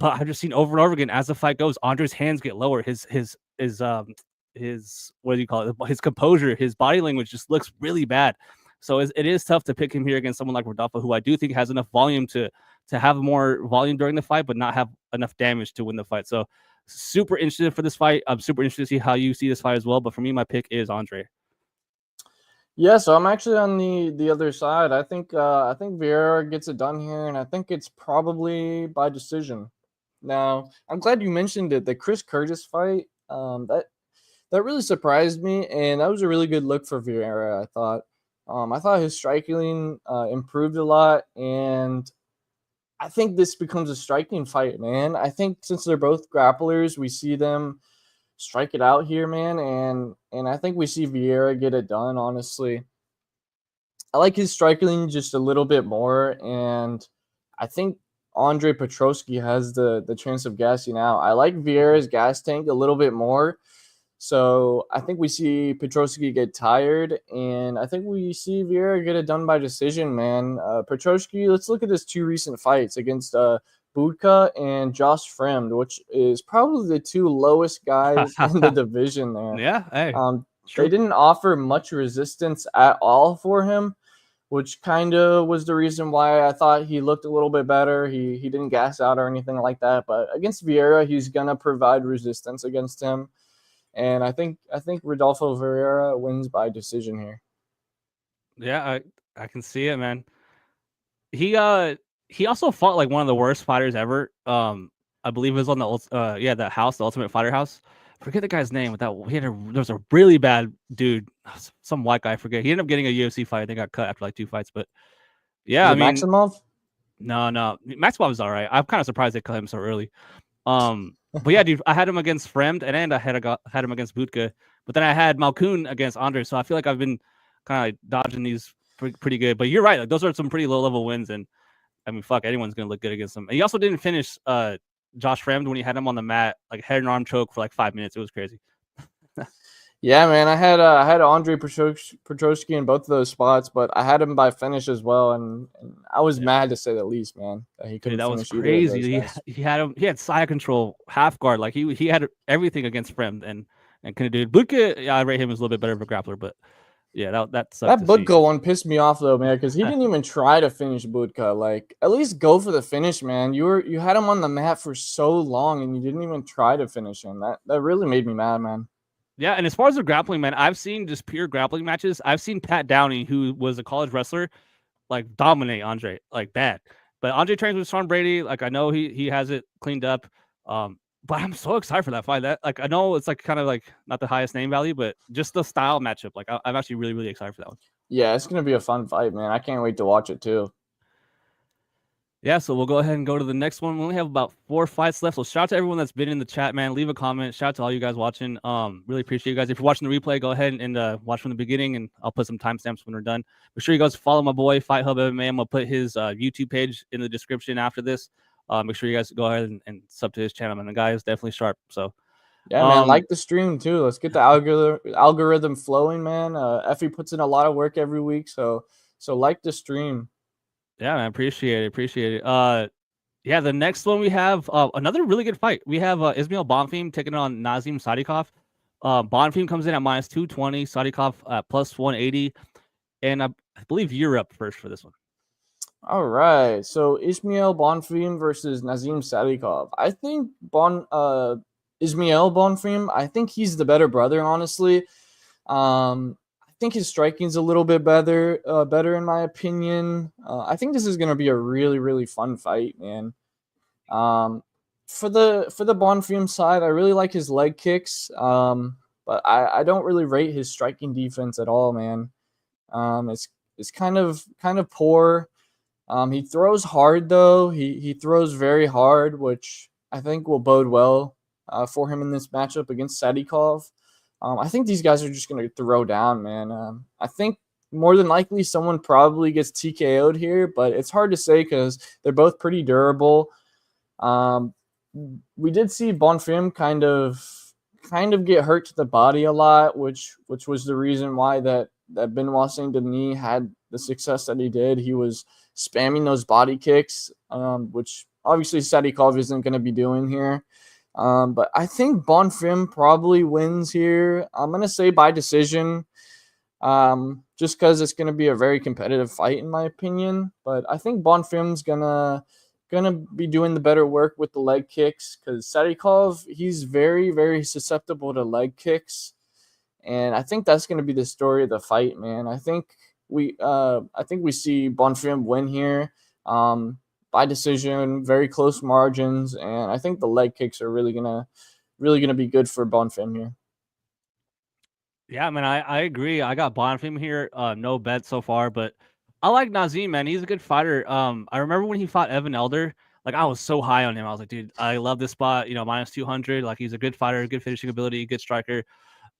I've just seen over and over again as the fight goes, Andre's hands get lower. His what do you call it? His composure, his body language just looks really bad. So it is tough to pick him here against someone like Rodolfo, who I do think has enough volume to have more volume during the fight, but not have enough damage to win the fight. So super interested for this fight. I'm super interested to see how you see this fight as well. But for me, my pick is Andre. Yeah, so I'm actually on the other side. I think Vieira gets it done here, and I think it's probably by decision. Now, I'm glad you mentioned it. The Chris Curtis fight, that really surprised me, and that was a really good look for Vieira, I thought. I thought his striking improved a lot, and I think this becomes a striking fight, man. I think since they're both grapplers, we see them strike it out here, man, and I think we see Vieira get it done, honestly. I like his striking just a little bit more, and I think Andre Petroski has the chance of gassing out. I like Vieira's gas tank a little bit more. So I think we see Petroski get tired, and I think we see Vieira get it done by decision, man. Petroski, let's look at his 2 recent fights against Budka and Josh Fremd, which is probably the 2 lowest guys in the division there. Yeah, hey, they didn't offer much resistance at all for him, which kind of was the reason why I thought he looked a little bit better. He didn't gas out or anything like that, but against Vieira, he's gonna provide resistance against him. And I think Rodolfo Vieira wins by decision here. Yeah, I can see it, man. He also fought like one of the worst fighters ever. I believe it was on the house, the Ultimate Fighter house. Forget the guy's name. There was a really bad dude, some white guy. I forget. He ended up getting a UFC fight. I think got cut after like 2 fights. But yeah, I mean, Maximov. No, Maximov is all right. I'm kind of surprised they cut him so early. But yeah, dude, I had him against Fremd, and I had him against Budka, but then I had Malkoun against Andre. So I feel like I've been kind of dodging these pretty good. But you're right; like, those are some pretty low level wins, and I mean, fuck, anyone's gonna look good against them. And he also didn't finish Josh Fremd when he had him on the mat, like head and arm choke for like 5 minutes. It was crazy. Yeah, man, I had Andre Petroski in both of those spots, but I had him by finish as well, and I was mad to say the least, man. That he couldn't. Dude, that was crazy. He had side control, half guard, like he had everything against Fremd and couldn't do it. Budka, yeah, I rate him as a little bit better of a grappler, but yeah, that sucked. That Budka one pissed me off though, man, because he didn't even try to finish Budka. Like, at least go for the finish, man. You had him on the mat for so long, and you didn't even try to finish him. That really made me mad, man. Yeah, and as far as the grappling, man, I've seen just pure grappling matches. I've seen Pat Downey, who was a college wrestler, like dominate Andre, like bad. But Andre trains with Sean Brady. Like, I know he has it cleaned up. But I'm so excited for that fight. That, like, I know it's like kind of like not the highest name value, but just the style matchup. Like, I'm actually really, really excited for that one. Yeah, it's gonna be a fun fight, man. I can't wait to watch it too. Yeah, so we'll go ahead and go to the next one. We only have about 4 fights left. So shout out to everyone that's been in the chat, man. Leave a comment. Shout out to all you guys watching. Really appreciate you guys. If you're watching the replay, go ahead and watch from the beginning, and I'll put some timestamps when we're done. Make sure you guys follow my boy Fight Hub MMA. I'm gonna put his YouTube page in the description after this. Make sure you guys go ahead and sub to his channel, man. The guy is definitely sharp. So Yeah, man, like the stream too. Let's get the algorithm flowing, man. Effie puts in a lot of work every week, so like the stream. Yeah, man, appreciate it. Yeah, the next one we have another really good fight. We have Ismail Bonfim taking on Nazim Sadikov. Bonfim comes in at -220, Sadikov at +180, and I believe you're up first for this one. All right, so Ismail Bonfim versus Nazim Sadikov. I think Ismail Bonfim, I think he's the better brother, honestly. I think his striking's a little bit better in my opinion. I think this is going to be a really, really fun fight, man. For the Bonfim side, I really like his leg kicks, but I don't really rate his striking defense at all, man. It's kind of poor. He throws hard though. He throws very hard, which I think will bode well for him in this matchup against Sadikov. I think these guys are just going to throw down, man. I think more than likely someone probably gets TKO'd here, but it's hard to say because they're both pretty durable. We did see Bonfim kind of get hurt to the body a lot, which was the reason why that Benoit Saint Denis had the success that he did. He was spamming those body kicks, which obviously Sadikov isn't going to be doing here. But I think Bonfim probably wins here. I'm going to say by decision, just because it's going to be a very competitive fight in my opinion. But I think Bonfim's gonna be doing the better work with the leg kicks because Sadikov, he's very, very susceptible to leg kicks. And I think that's going to be the story of the fight, man. I think we see Bonfim win here. By decision, very close margins, and I think the leg kicks are really gonna be good for Bonfim here. Yeah, man, I agree. I got Bonfim here. No bet so far, but I like Nazim, man. He's a good fighter. I remember when he fought Evan Elder, like I was so high on him. I was like, dude, I love this spot. -200. Like he's a good fighter, good finishing ability, good striker.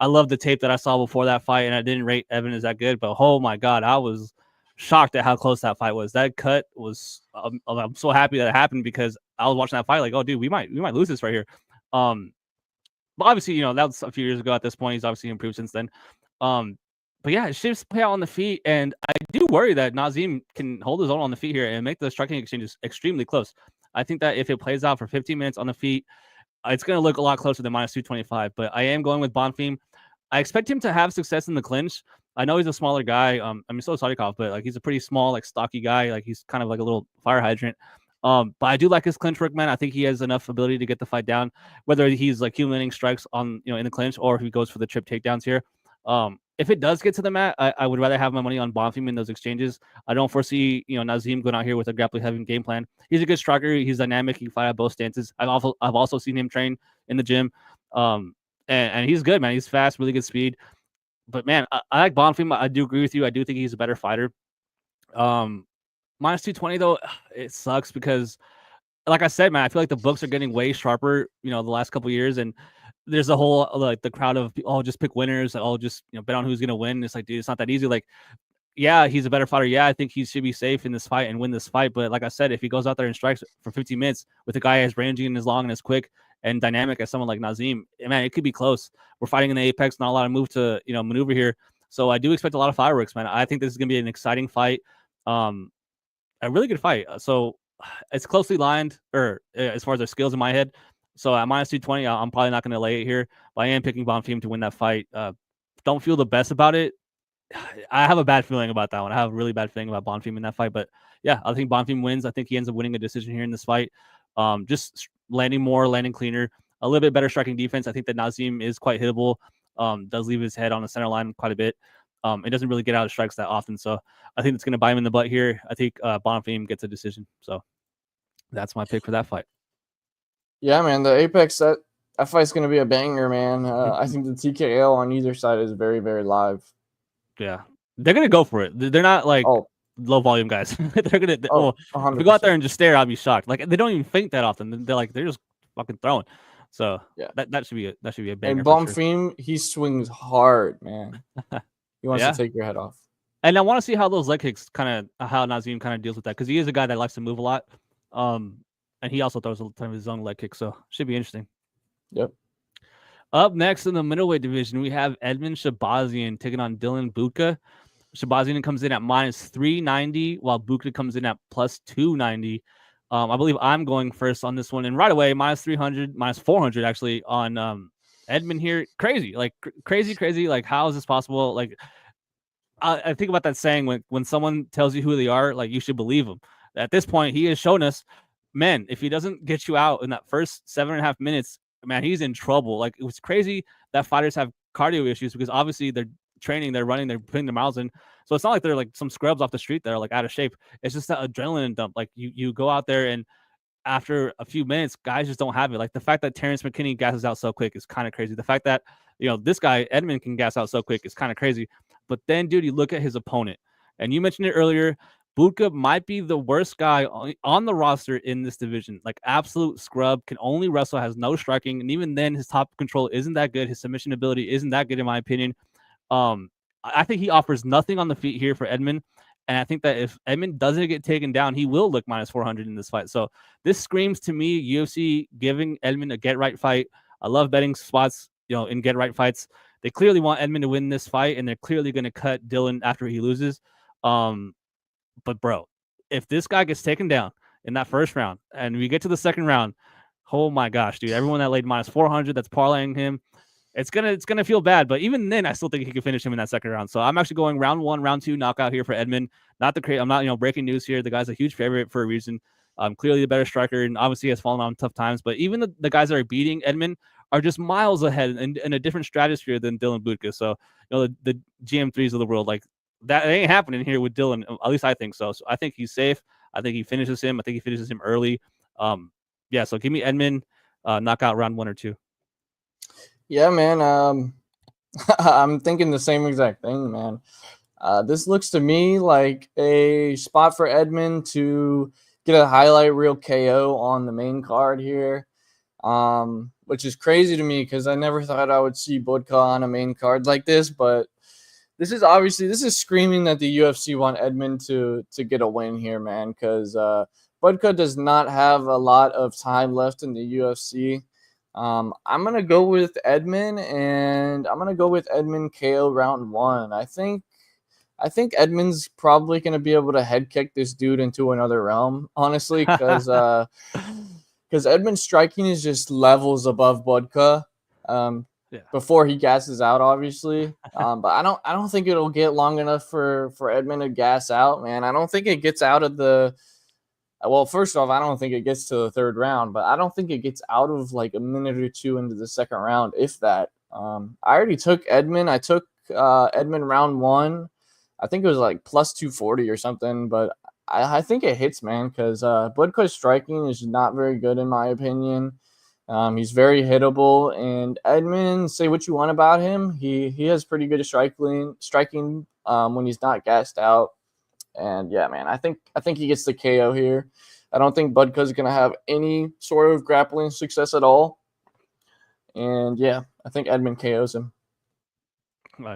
I love the tape that I saw before that fight, and I didn't rate Evan as that good, but oh my god, I was shocked at how close that fight was. That cut was. I'm so happy that it happened because I was watching that fight like, oh, dude, we might lose this right here. But obviously, that was a few years ago at this point. He's obviously improved since then. But yeah, it shifts play out on the feet, and I do worry that Nazim can hold his own on the feet here and make the striking exchanges extremely close. I think that if it plays out for 15 minutes on the feet, it's going to look a lot closer than -225. But I am going with Bonfim. I expect him to have success in the clinch. I know he's a smaller guy. I mean, so is Sadikov, but like he's a pretty small, like stocky guy. Like he's kind of like a little fire hydrant. But I do like his clinch work, man. I think he has enough ability to get the fight down, whether he's like accumulating strikes on in the clinch or if he goes for the trip takedowns here. If it does get to the mat, I would rather have my money on Bonfim in those exchanges. I don't foresee Nazim going out here with a grappling heavy game plan. He's a good striker. He's dynamic. He can fight at both stances. I've also seen him train in the gym. And he's good, man. He's fast, really good speed. But man, I like Bonfim. I do agree with you. I do think he's a better fighter. -220 though, it sucks because, like I said, man, I feel like the books are getting way sharper. The last couple of years, and there's a whole like the crowd of just pick winners. Just bet on who's gonna win. It's like, dude, it's not that easy. Like, yeah, he's a better fighter. Yeah, I think he should be safe in this fight and win this fight. But like I said, if he goes out there and strikes for 15 minutes with a guy as ranging and as long and as quick and dynamic as someone like Nazim, man, it could be close. We're fighting in the apex, not a lot of move to maneuver here. So I do expect a lot of fireworks, man. I think this is gonna be an exciting fight, a really good fight. So it's closely lined, or as far as their skills in my head. So at -220, I'm probably not gonna lay it here, but I am picking Bonfim to win that fight. Don't feel the best about it. I have a bad feeling about that one. I have a really bad feeling about Bonfim in that fight, but yeah, I think Bonfim wins. I think he ends up winning a decision here in this fight. Just landing more, landing cleaner, a little bit better striking defense. I think that Nazim is quite hittable. Does leave his head on the center line quite a bit. It doesn't really get out of strikes that often, so I think it's going to bite him in the butt here. I think Bonfim gets a decision, so that's my pick for that fight. Yeah, man, the Apex, that fight's going to be a banger, man. I think the TKO on either side is very, very live. Yeah, they're going to go for it. They're not like low volume guys. They're gonna. Oh, If we go out there 100%. and just stare, I'll be shocked. Like they don't even think that often. They're just fucking throwing. So Yeah. that should be a banger And for sure. Bonfim, he swings hard, man. He wants to Yeah. take your head off. And I want to see how those leg kicks how Nazim kind of deals with that because he is a guy that likes to move a lot. And he also throws a ton of his own leg kicks, so should be interesting. Yep. Up next in the middleweight division, we have Edmund Shabazian taking on Dylan Buka. Shabazian comes in at minus 390, while Buka comes in at plus 290. I believe I'm going first on this one, and right away minus 300, minus 400 actually on Edmund here. Crazy, like crazy. Like how is this possible? Like I think about that saying when someone tells you who they are, like you should believe them. At this point, he has shown us, man, if he doesn't get you out in that first 7.5 minutes, man, he's in trouble. Like it was crazy that fighters have cardio issues because obviously they're training, they're running, they're putting their miles in. So it's not like they're like some scrubs off the street that are like out of shape. It's just that adrenaline dump. Like you go out there and after a few minutes, guys just don't have it. Like the fact that Terrence McKinney gasses out so quick is kind of crazy. The fact that this guy Edmund can gas out so quick is kind of crazy. But then, dude, you look at his opponent, and you mentioned it earlier. Budka might be the worst guy on the roster in this division. Like absolute scrub, can only wrestle, has no striking, and even then, his top control isn't that good. His submission ability isn't that good, in my opinion. I think he offers nothing on the feet here for Edmund. And I think that if Edmund doesn't get taken down, he will look minus 400 in this fight. So this screams to me UFC giving Edmund a get right fight. I love betting spots, in get right fights. They clearly want Edmund to win this fight, and they're clearly going to cut Dylan after he loses. But bro, if this guy gets taken down in that first round, and we get to the second round, oh my gosh, dude! Everyone that laid minus 400 that's parlaying him. It's gonna feel bad, but even then, I still think he could finish him in that second round. So I'm actually going round 1, round 2 knockout here for Edmund. I'm not breaking news here. The guy's a huge favorite for a reason. Clearly the better striker, and obviously has fallen on tough times. But even the guys that are beating Edmund are just miles ahead in a different stratosphere than Dylan Budka. So the GM3s of the world, like that ain't happening here with Dylan. At least I think so. So I think he's safe. I think he finishes him. I think he finishes him early. Yeah. So give me Edmund knockout round 1 or 2. Yeah, man. I'm thinking the same exact thing, man. This looks to me like a spot for Edmund to get a highlight reel KO on the main card here, which is crazy to me because I never thought I would see Budka on a main card like this. But this is screaming that the UFC want Edmund to get a win here, man, because Budka does not have a lot of time left in the UFC. I'm gonna go with Edmund, and I'm gonna go with Edmund KO round 1. I think Edmund's probably gonna be able to head kick this dude into another realm, honestly, because Edmund's striking is just levels above Budka. Before he gasses out, obviously. But I don't think it'll get long enough for Edmund to gas out, man. I don't think it gets out of the. Well, first off, I don't think it gets to the third round, but I don't think it gets out of like a minute or two into the second round, if that. I already took Edmund. I took Edmund round 1. I think it was like plus 240 or something, but I think it hits, man, because Budka's striking is not very good in my opinion. He's very hittable, and Edmund, say what you want about him, he has pretty good striking when he's not gassed out. And yeah, man, I think he gets the KO here. I don't think Budka's gonna have any sort of grappling success at all. And yeah, I think Edmund KOs him.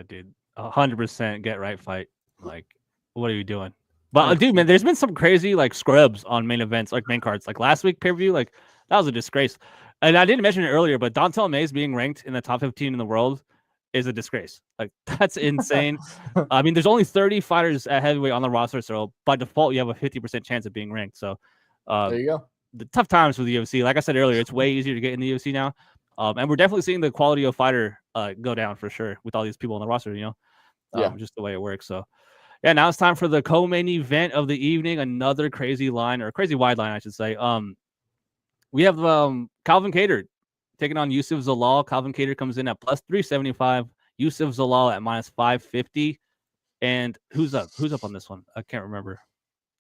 Dude, 100% get right fight. Like, what are you doing? But 100%. dude, man, there's been some crazy like scrubs on main events, like main cards. Like last week pay-per-view, like that was a disgrace. And I didn't mention it earlier, but Dontel Mays being ranked in the top 15 in the world is a disgrace. Like that's insane. I mean, there's only 30 fighters at heavyweight on the roster, so by default you have a 50% chance of being ranked. So there you go. The tough times for the UFC. Like I said earlier, it's way easier to get in the UFC now. And we're definitely seeing the quality of fighter go down for sure with all these people on the roster, just the way it works. So yeah, now it's time for the co-main event of the evening. Another crazy line, or crazy wide line, I should say. We have Calvin Kattar taking on Yusuf Zalal. Calvin Kattar comes in at plus 375. Yusuf Zalal at minus 550. And who's up? Who's up on this one? I can't remember.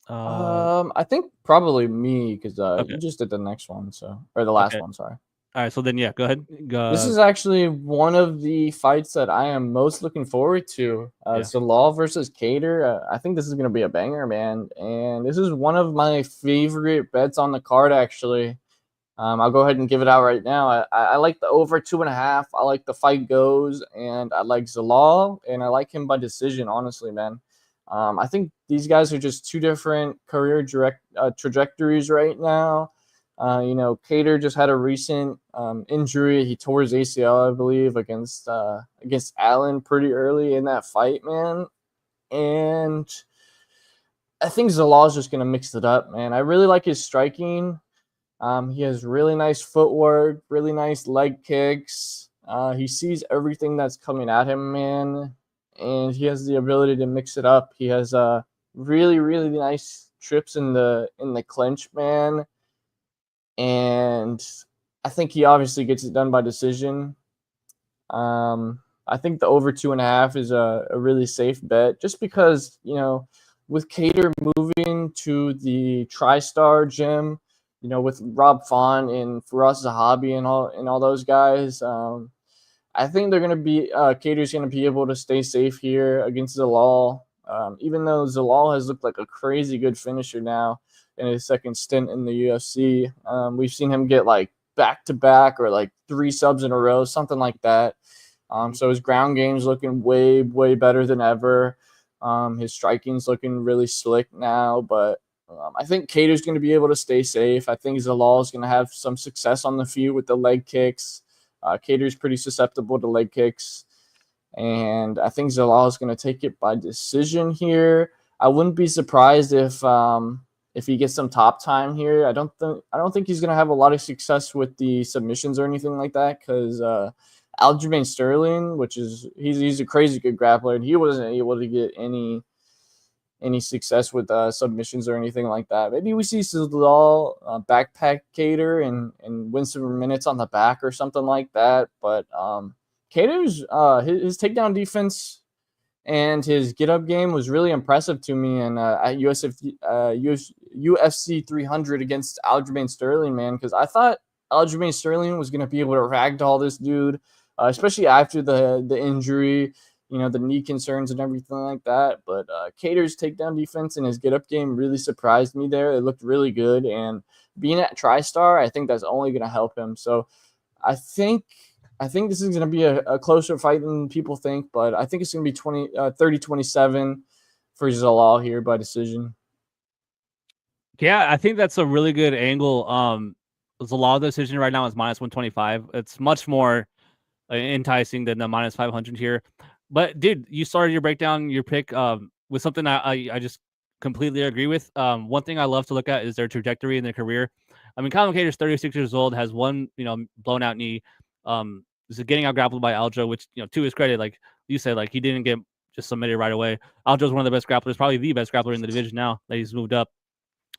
I think probably me because you just did the next one, or the last one. Sorry. All right, so then yeah, go ahead. This is actually one of the fights that I am most looking forward to. Yeah. Zalal versus Cater. I think this is going to be a banger, man. And this is one of my favorite bets on the card, actually. I'll go ahead and give it out right now. I like the over 2.5. I like the fight goes, and I like Zalal, and I like him by decision, honestly, man. I think these guys are just two different career trajectories right now. Cater just had a recent injury. He tore his ACL, I believe, against Allen pretty early in that fight, man. And I think Zalal's just gonna mix it up, man. I really like his striking. He has really nice footwork, really nice leg kicks. He sees everything that's coming at him, man, and he has the ability to mix it up. He has really, really nice trips in the clinch, man, and I think he obviously gets it done by decision. I think the over 2.5 is a really safe bet, just because with Cater moving to the TriStar gym, with Rob Font and Firas Zahabi and all those guys. I think they're gonna be Cater's gonna be able to stay safe here against Zalal. Even though Zalal has looked like a crazy good finisher now in his second stint in the UFC. We've seen him get like back to back or like 3 subs in a row, something like that. So his ground game's looking way, way better than ever. His striking's looking really slick now, but I think Cater's going to be able to stay safe. I think Zalal is going to have some success on the feet with the leg kicks. Cater's pretty susceptible to leg kicks, and I think Zalal is going to take it by decision here. I wouldn't be surprised if he gets some top time here. I don't think he's going to have a lot of success with the submissions or anything like that, because Aljamain Sterling, he's a crazy good grappler, and he wasn't able to get any success with submissions or anything like that. Maybe we see Zalal backpack Cater and win some minutes on the back or something like that. But Cater's his takedown defense and his get up game was really impressive to me. And at UFC 300 against Aljamain Sterling, man, because I thought Aljamain Sterling was going to be able to ragdoll this dude, especially after the injury, the knee concerns and everything like that. But Cater's takedown defense and his get-up game really surprised me there. It looked really good. And being at TriStar, I think that's only going to help him. So I think this is going to be a closer fight than people think, but I think it's going to be 30-27 for Zalal here by decision. Yeah, I think that's a really good angle. Zalal decision right now is -125. It's much more enticing than the -500 here. But dude, you started your breakdown, your pick with something I just completely agree with. One thing I love to look at is their trajectory in their career. I mean, Callum Cater's 36 years old, has one blown out knee. Is getting out grappled by Aljo, which to his credit, like you said, like he didn't get just submitted right away. Aljo's one of the best grapplers, probably the best grappler in the division now that he's moved up.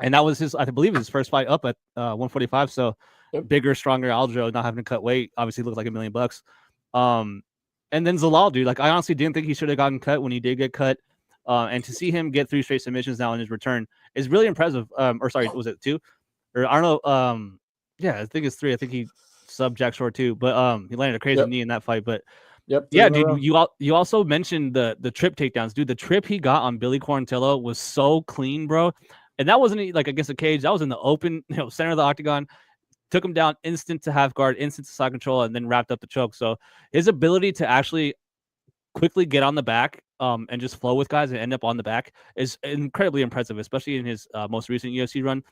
And that was I believe his first fight up at 145. So bigger, stronger Aljo, not having to cut weight, obviously looked like $1 million. And then Zalal, dude, like I honestly didn't think he should have gotten cut when he did get cut. And to see him get 3 straight submissions now in his return is really impressive. Or sorry, was it 2? Or I don't know. Yeah, I think it's 3. I think he subbed Jack Shore too, but he landed a crazy knee in that fight. But yeah, dude, you also mentioned the trip takedowns, dude. The trip he got on Billy Quarantillo was so clean, bro. And that wasn't like against a cage. That was in the open, center of the octagon. Took him down instant to half guard, instant to side control, and then wrapped up the choke. So his ability to actually quickly get on the back and just flow with guys and end up on the back is incredibly impressive, especially in his most recent UFC run.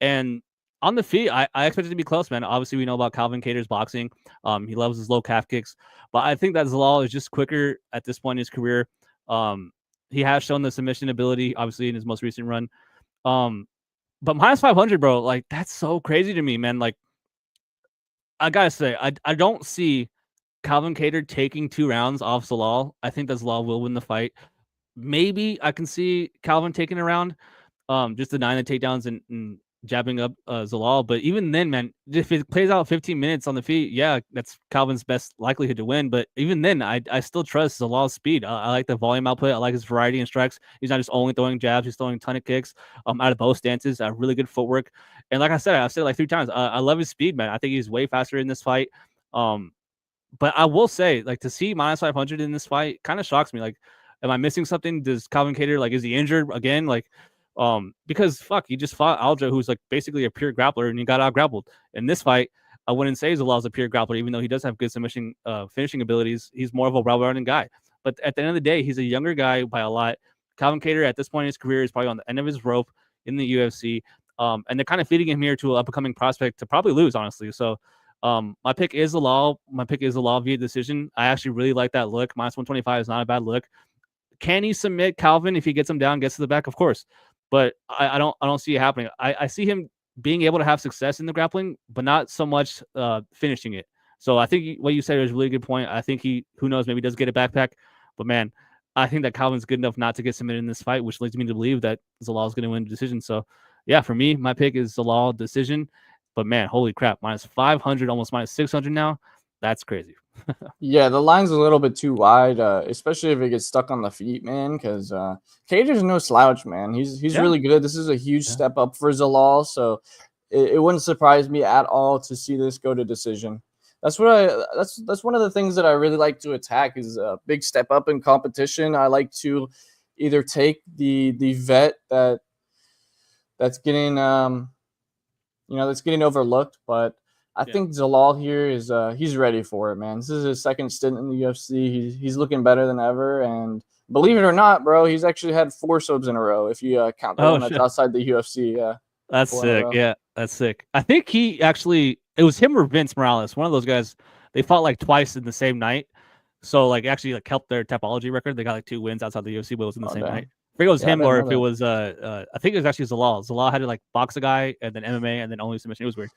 And on the feet, I expect it to be close, man. Obviously, we know about Calvin Cater's boxing. He loves his low calf kicks. But I think that Zalal is just quicker at this point in his career. He has shown the submission ability, obviously, in his most recent run. But -500, bro, like that's so crazy to me, man. Like I gotta say, I don't see Calvin Cater taking 2 rounds off Zalal. I think that Zalal will win the fight. Maybe I can see Calvin taking a round, just denying the takedowns and jabbing up Zalal. But even then, man, if it plays out 15 minutes on the feet, yeah, that's Calvin's best likelihood to win. But even then, I still trust Zalal's speed. I like the volume output. I like his variety in strikes. He's not just only throwing jabs; he's throwing a ton of kicks out of both stances. Really good footwork. And like I said, I've said it like 3 times. I love his speed, man. I think he's way faster in this fight. Um, but I will say, like, to see minus 500 in this fight kind of shocks me. Like, am I missing something? Does Calvin Kattar, like, is he injured again? Like, because fuck, he just fought Aljo, who's like basically a pure grappler, and he got out grappled. In this fight, I wouldn't say Zalal's a pure grappler, even though he does have good submission finishing abilities. He's more of a rubber-running guy. But at the end of the day, he's a younger guy by a lot. Calvin Kattar, at this point in his career, is probably on the end of his rope in the UFC. And they're kind of feeding him here to an upcoming prospect to probably lose, honestly. So my pick is Zalal. My pick is Zalal via decision. I actually really like that look. Minus 125 is not a bad look. Can he submit Calvin if he gets him down, gets to the back? Of course. But I don't see it happening. I see him being able to have success in the grappling, but not so much finishing it. So I think what you said is a really good point. I think he, who knows, maybe does get a backpack. But man, I think that Calvin's good enough not to get submitted in this fight, which leads me to believe that Zalal is going to win the decision. So yeah, for me, my pick is Zalal decision. But man, holy crap, minus 500, almost minus 600 now. That's crazy. Yeah, the line's a little bit too wide, especially if it gets stuck on the feet, man. Because Cater's no slouch, man. He's really good. This is a huge step up for Zalal, so it wouldn't surprise me at all to see this go to decision. That's one of the things that I really like to attack is a big step up in competition. I like to either take the vet that's getting that's getting overlooked, but I think Zalal here is he's ready for it, man. This is his second stint in the UFC. He's looking better than ever, and believe it or not, bro, he's actually had 4 subs in a row. If you count the one that's outside the UFC, that's sick. Yeah, that's sick. I think it was him or Vince Morales, one of those guys. They fought like twice in the same night, so like actually like helped their Tapology record. They got like 2 wins outside the UFC, but it was in the same night. I think it was him or if it was I think it was actually Zalal. Zalal had to like box a guy and then MMA and then only submission. It was weird.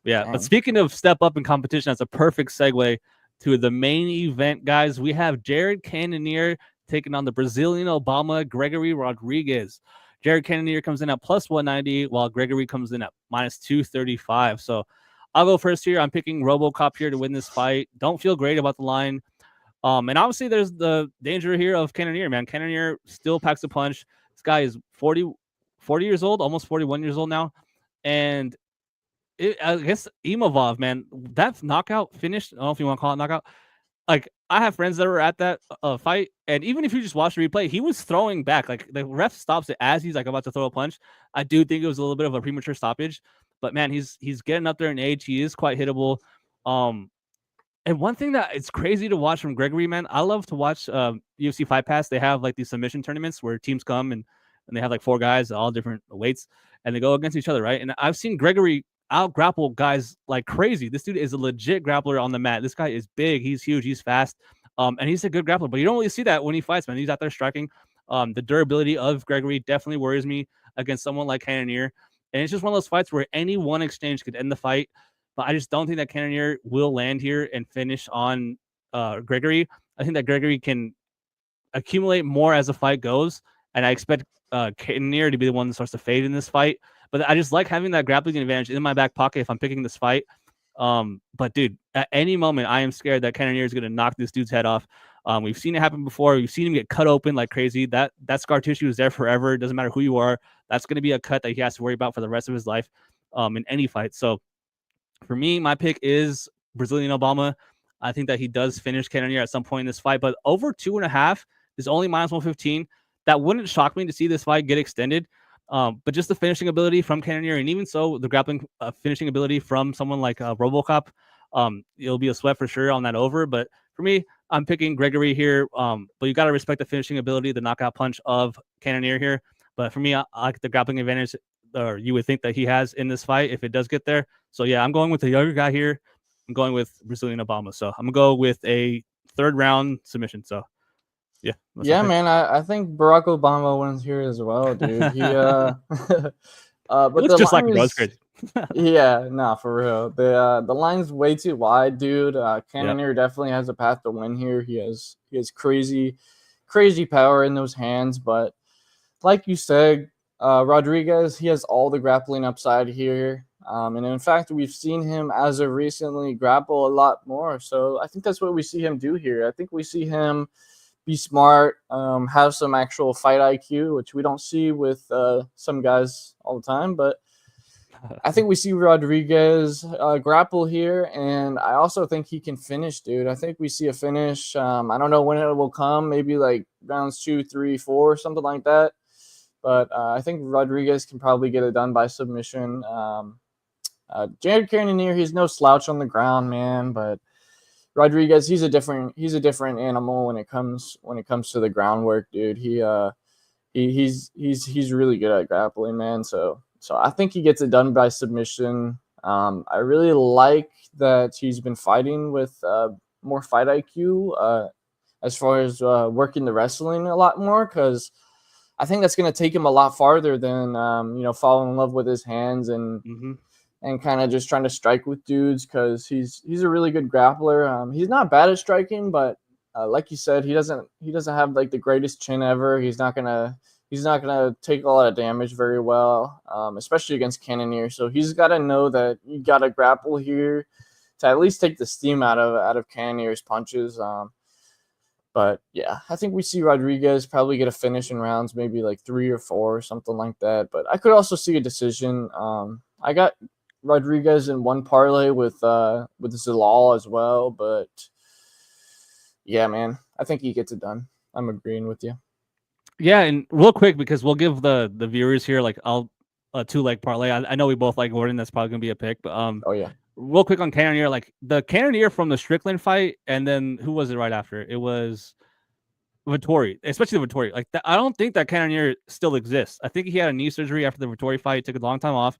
Yeah, but speaking of step up in competition, that's a perfect segue to the main event, guys. We have Jared Cannonier taking on the Brazilian Obama, Gregory Rodrigues. Jared Cannonier comes in at plus 190, while Gregory comes in at minus 235. So I'll go first here. I'm picking RoboCop here to win this fight. Don't feel great about the line. And obviously there's the danger here of Cannonier, man. Cannonier still packs a punch. This guy is 40 years old, almost 41 years old now. And I guess Imavov, man, that knockout finish. I don't know if you want to call it knockout. Like, I have friends that were at that fight, and even if you just watch the replay, he was throwing back. Like, the ref stops it as he's like about to throw a punch. I do think it was a little bit of a premature stoppage, but man, he's getting up there in age. He is quite hittable. And one thing that it's crazy to watch from Gregory, man, I love to watch UFC Fight Pass. They have like these submission tournaments where teams come and they have like 4 guys, all different weights, and they go against each other, right? And I've seen Gregory out grapple guys like crazy. This dude is a legit grappler on the mat. This guy is big, he's huge, he's fast, and he's a good grappler. But you don't really see that when he fights, man. He's out there striking. The durability of Gregory definitely worries me against someone like Cannonier. And it's just one of those fights where any one exchange could end the fight. But I just don't think that Cannonier will land here and finish on Gregory. I think that Gregory can accumulate more as the fight goes, and I expect Cannonier to be the one that starts to fade in this fight. But I just like having that grappling advantage in my back pocket if I'm picking this fight. But dude, at any moment, I am scared that Cannonier is going to knock this dude's head off. We've seen it happen before. We've seen him get cut open like crazy. That scar tissue is there forever. It doesn't matter who you are. That's going to be a cut that he has to worry about for the rest of his life in any fight. So for me, my pick is Brazilian Obama. I think that he does finish Cannonier at some point in this fight, but over 2.5 is only minus 115. That wouldn't shock me to see this fight get extended. But just the finishing ability from Cannonier, and even so, the grappling finishing ability from someone like RoboCop, it'll be a sweat for sure on that over. But for me, I'm picking Gregory here. But you got to respect the finishing ability, the knockout punch of Cannonier here. But for me, I like the grappling advantage, or you would think that he has in this fight if it does get there. So yeah, I'm going with the younger guy here. I'm going with Brazilian Obama. So I'm gonna go with a 3rd round submission. So yeah, man. I think Barack Obama wins here as well, dude. He but it looks just like it was crazy. Yeah, nah, for real. The line's way too wide, dude. Cannonier definitely has a path to win here. He has crazy power in those hands, but like you said, Rodrigues, he has all the grappling upside here. And in fact, we've seen him as of recently grapple a lot more. So I think that's what we see him do here. I think we see him be smart, have some actual fight IQ, which we don't see with some guys all the time. But I think we see Rodrigues grapple here, and I also think he can finish, dude. I think we see a finish. I don't know when it will come, maybe like rounds 2, 3, 4, something like that. But I think Rodrigues can probably get it done by submission. Jared Cannonier, he's no slouch on the ground, man. But Rodrigues, he's a different animal when it comes to the groundwork, dude. He's really good at grappling, man. So I think he gets it done by submission. I really like that he's been fighting with more fight IQ as far as working the wrestling a lot more, because I think that's going to take him a lot farther than falling in love with his hands and kind of just trying to strike with dudes, because he's a really good grappler. He's not bad at striking, but like you said, he doesn't have like the greatest chin ever. He's not gonna take a lot of damage very well, especially against Cannonier. So he's got to know that you got to grapple here to at least take the steam out of Cannonier's punches. But yeah, I think we see Rodrigues probably get a finish in rounds, maybe like 3 or 4 or something like that. But I could also see a decision. I got Rodrigues in one parlay with Zalal as well. But yeah, man, I think he gets it done. I'm agreeing with you. Yeah, and real quick, because we'll give the viewers here like a 2-leg parlay. I know we both like Gordon. That's probably gonna be a pick. But oh yeah, real quick on Cannonier, like the Cannonier from the Strickland fight, and then who was it right after? It was Vittori, especially the Vittori. Like I don't think that Cannonier still exists. I think he had a knee surgery after the Vittori fight. He took a long time off,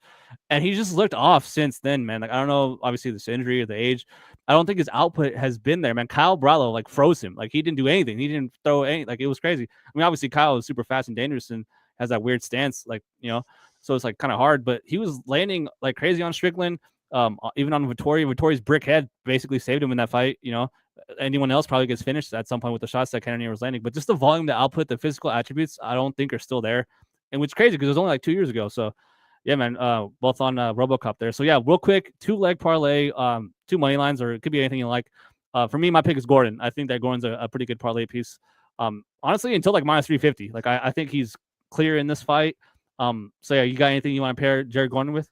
and he just looked off since then, man. Like I don't know, obviously this injury or the age. I don't think his output has been there, man. Kyle Brallo like froze him. Like he didn't do anything. He didn't throw any. Like it was crazy. I mean, obviously Kyle is super fast and dangerous and has that weird stance, like so it's like kind of hard. But he was landing like crazy on Strickland. Even on Vittori. Vittori's brick head basically saved him in that fight. Anyone else probably gets finished at some point with the shots that Cannonier was landing. But just the volume, the output, the physical attributes, I don't think are still there. And which is crazy because it was only like 2 years ago. So yeah, man, both on RoboCup there. So yeah, real quick, 2-leg parlay, 2 money lines, or it could be anything you like. For me, my pick is Gordon. I think that Gordon's a pretty good parlay piece. Honestly, until like minus 350. Like I think he's clear in this fight. So yeah, you got anything you want to pair Jared Gordon with?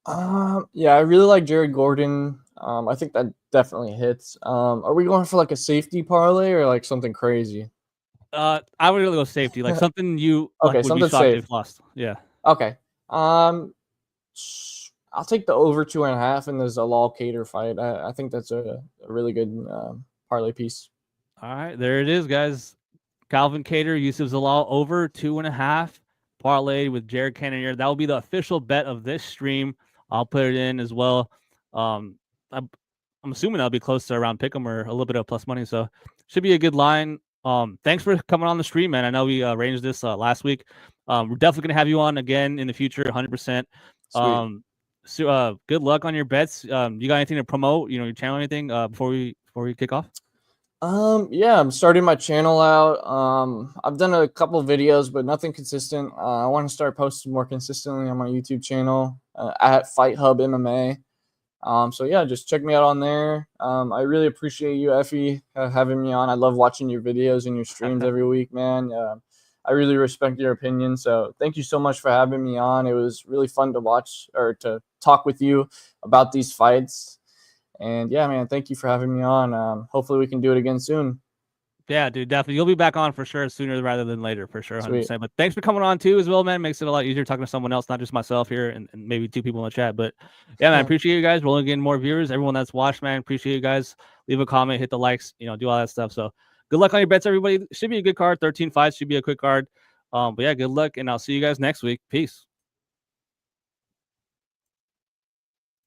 Yeah, I really like Jared Gordon. I think that definitely hits. Are we going for like a safety parlay or like something crazy? I would really go safety, like something you okay, would something be shocked safe. if lost. Yeah. Okay. I'll take the over 2.5 in the Zalal Cater fight. I think that's a really good parlay piece. All right, there it is, guys. Calvin Cater, Yusuf Zalal over 2.5 parlay with Jared Cannonier. That will be the official bet of this stream. I'll put it in as well. I'm assuming that'll be close to around pick'em or a little bit of plus money, so should be a good line. Thanks for coming on the stream, man. I know we arranged this last week. We're definitely gonna have you on again in the future, 100%. So good luck on your bets. You got anything to promote? Your channel, anything before we kick off? Yeah, I'm starting my channel out. I've done a couple of videos, but nothing consistent. I want to start posting more consistently on my YouTube channel at Fight Hub MMA. So yeah, just check me out on there. I really appreciate you, Effie, having me on. I love watching your videos and your streams every week, man. I really respect your opinion. So thank you so much for having me on. It was really fun to watch or to talk with you about these fights. And yeah, man, thank you for having me on. Hopefully we can do it again soon. Yeah, dude, definitely. You'll be back on for sure sooner rather than later, for sure, 100%. Sweet. But thanks for coming on too as well, man. Makes it a lot easier talking to someone else, not just myself here and maybe 2 people in the chat. But yeah, man, I appreciate you guys. We're only getting more viewers. Everyone that's watched, man, appreciate you guys. Leave a comment, hit the likes, do all that stuff. So good luck on your bets, everybody. Should be a good card. 13 fights should be a quick card. But yeah, good luck, and I'll see you guys next week. Peace.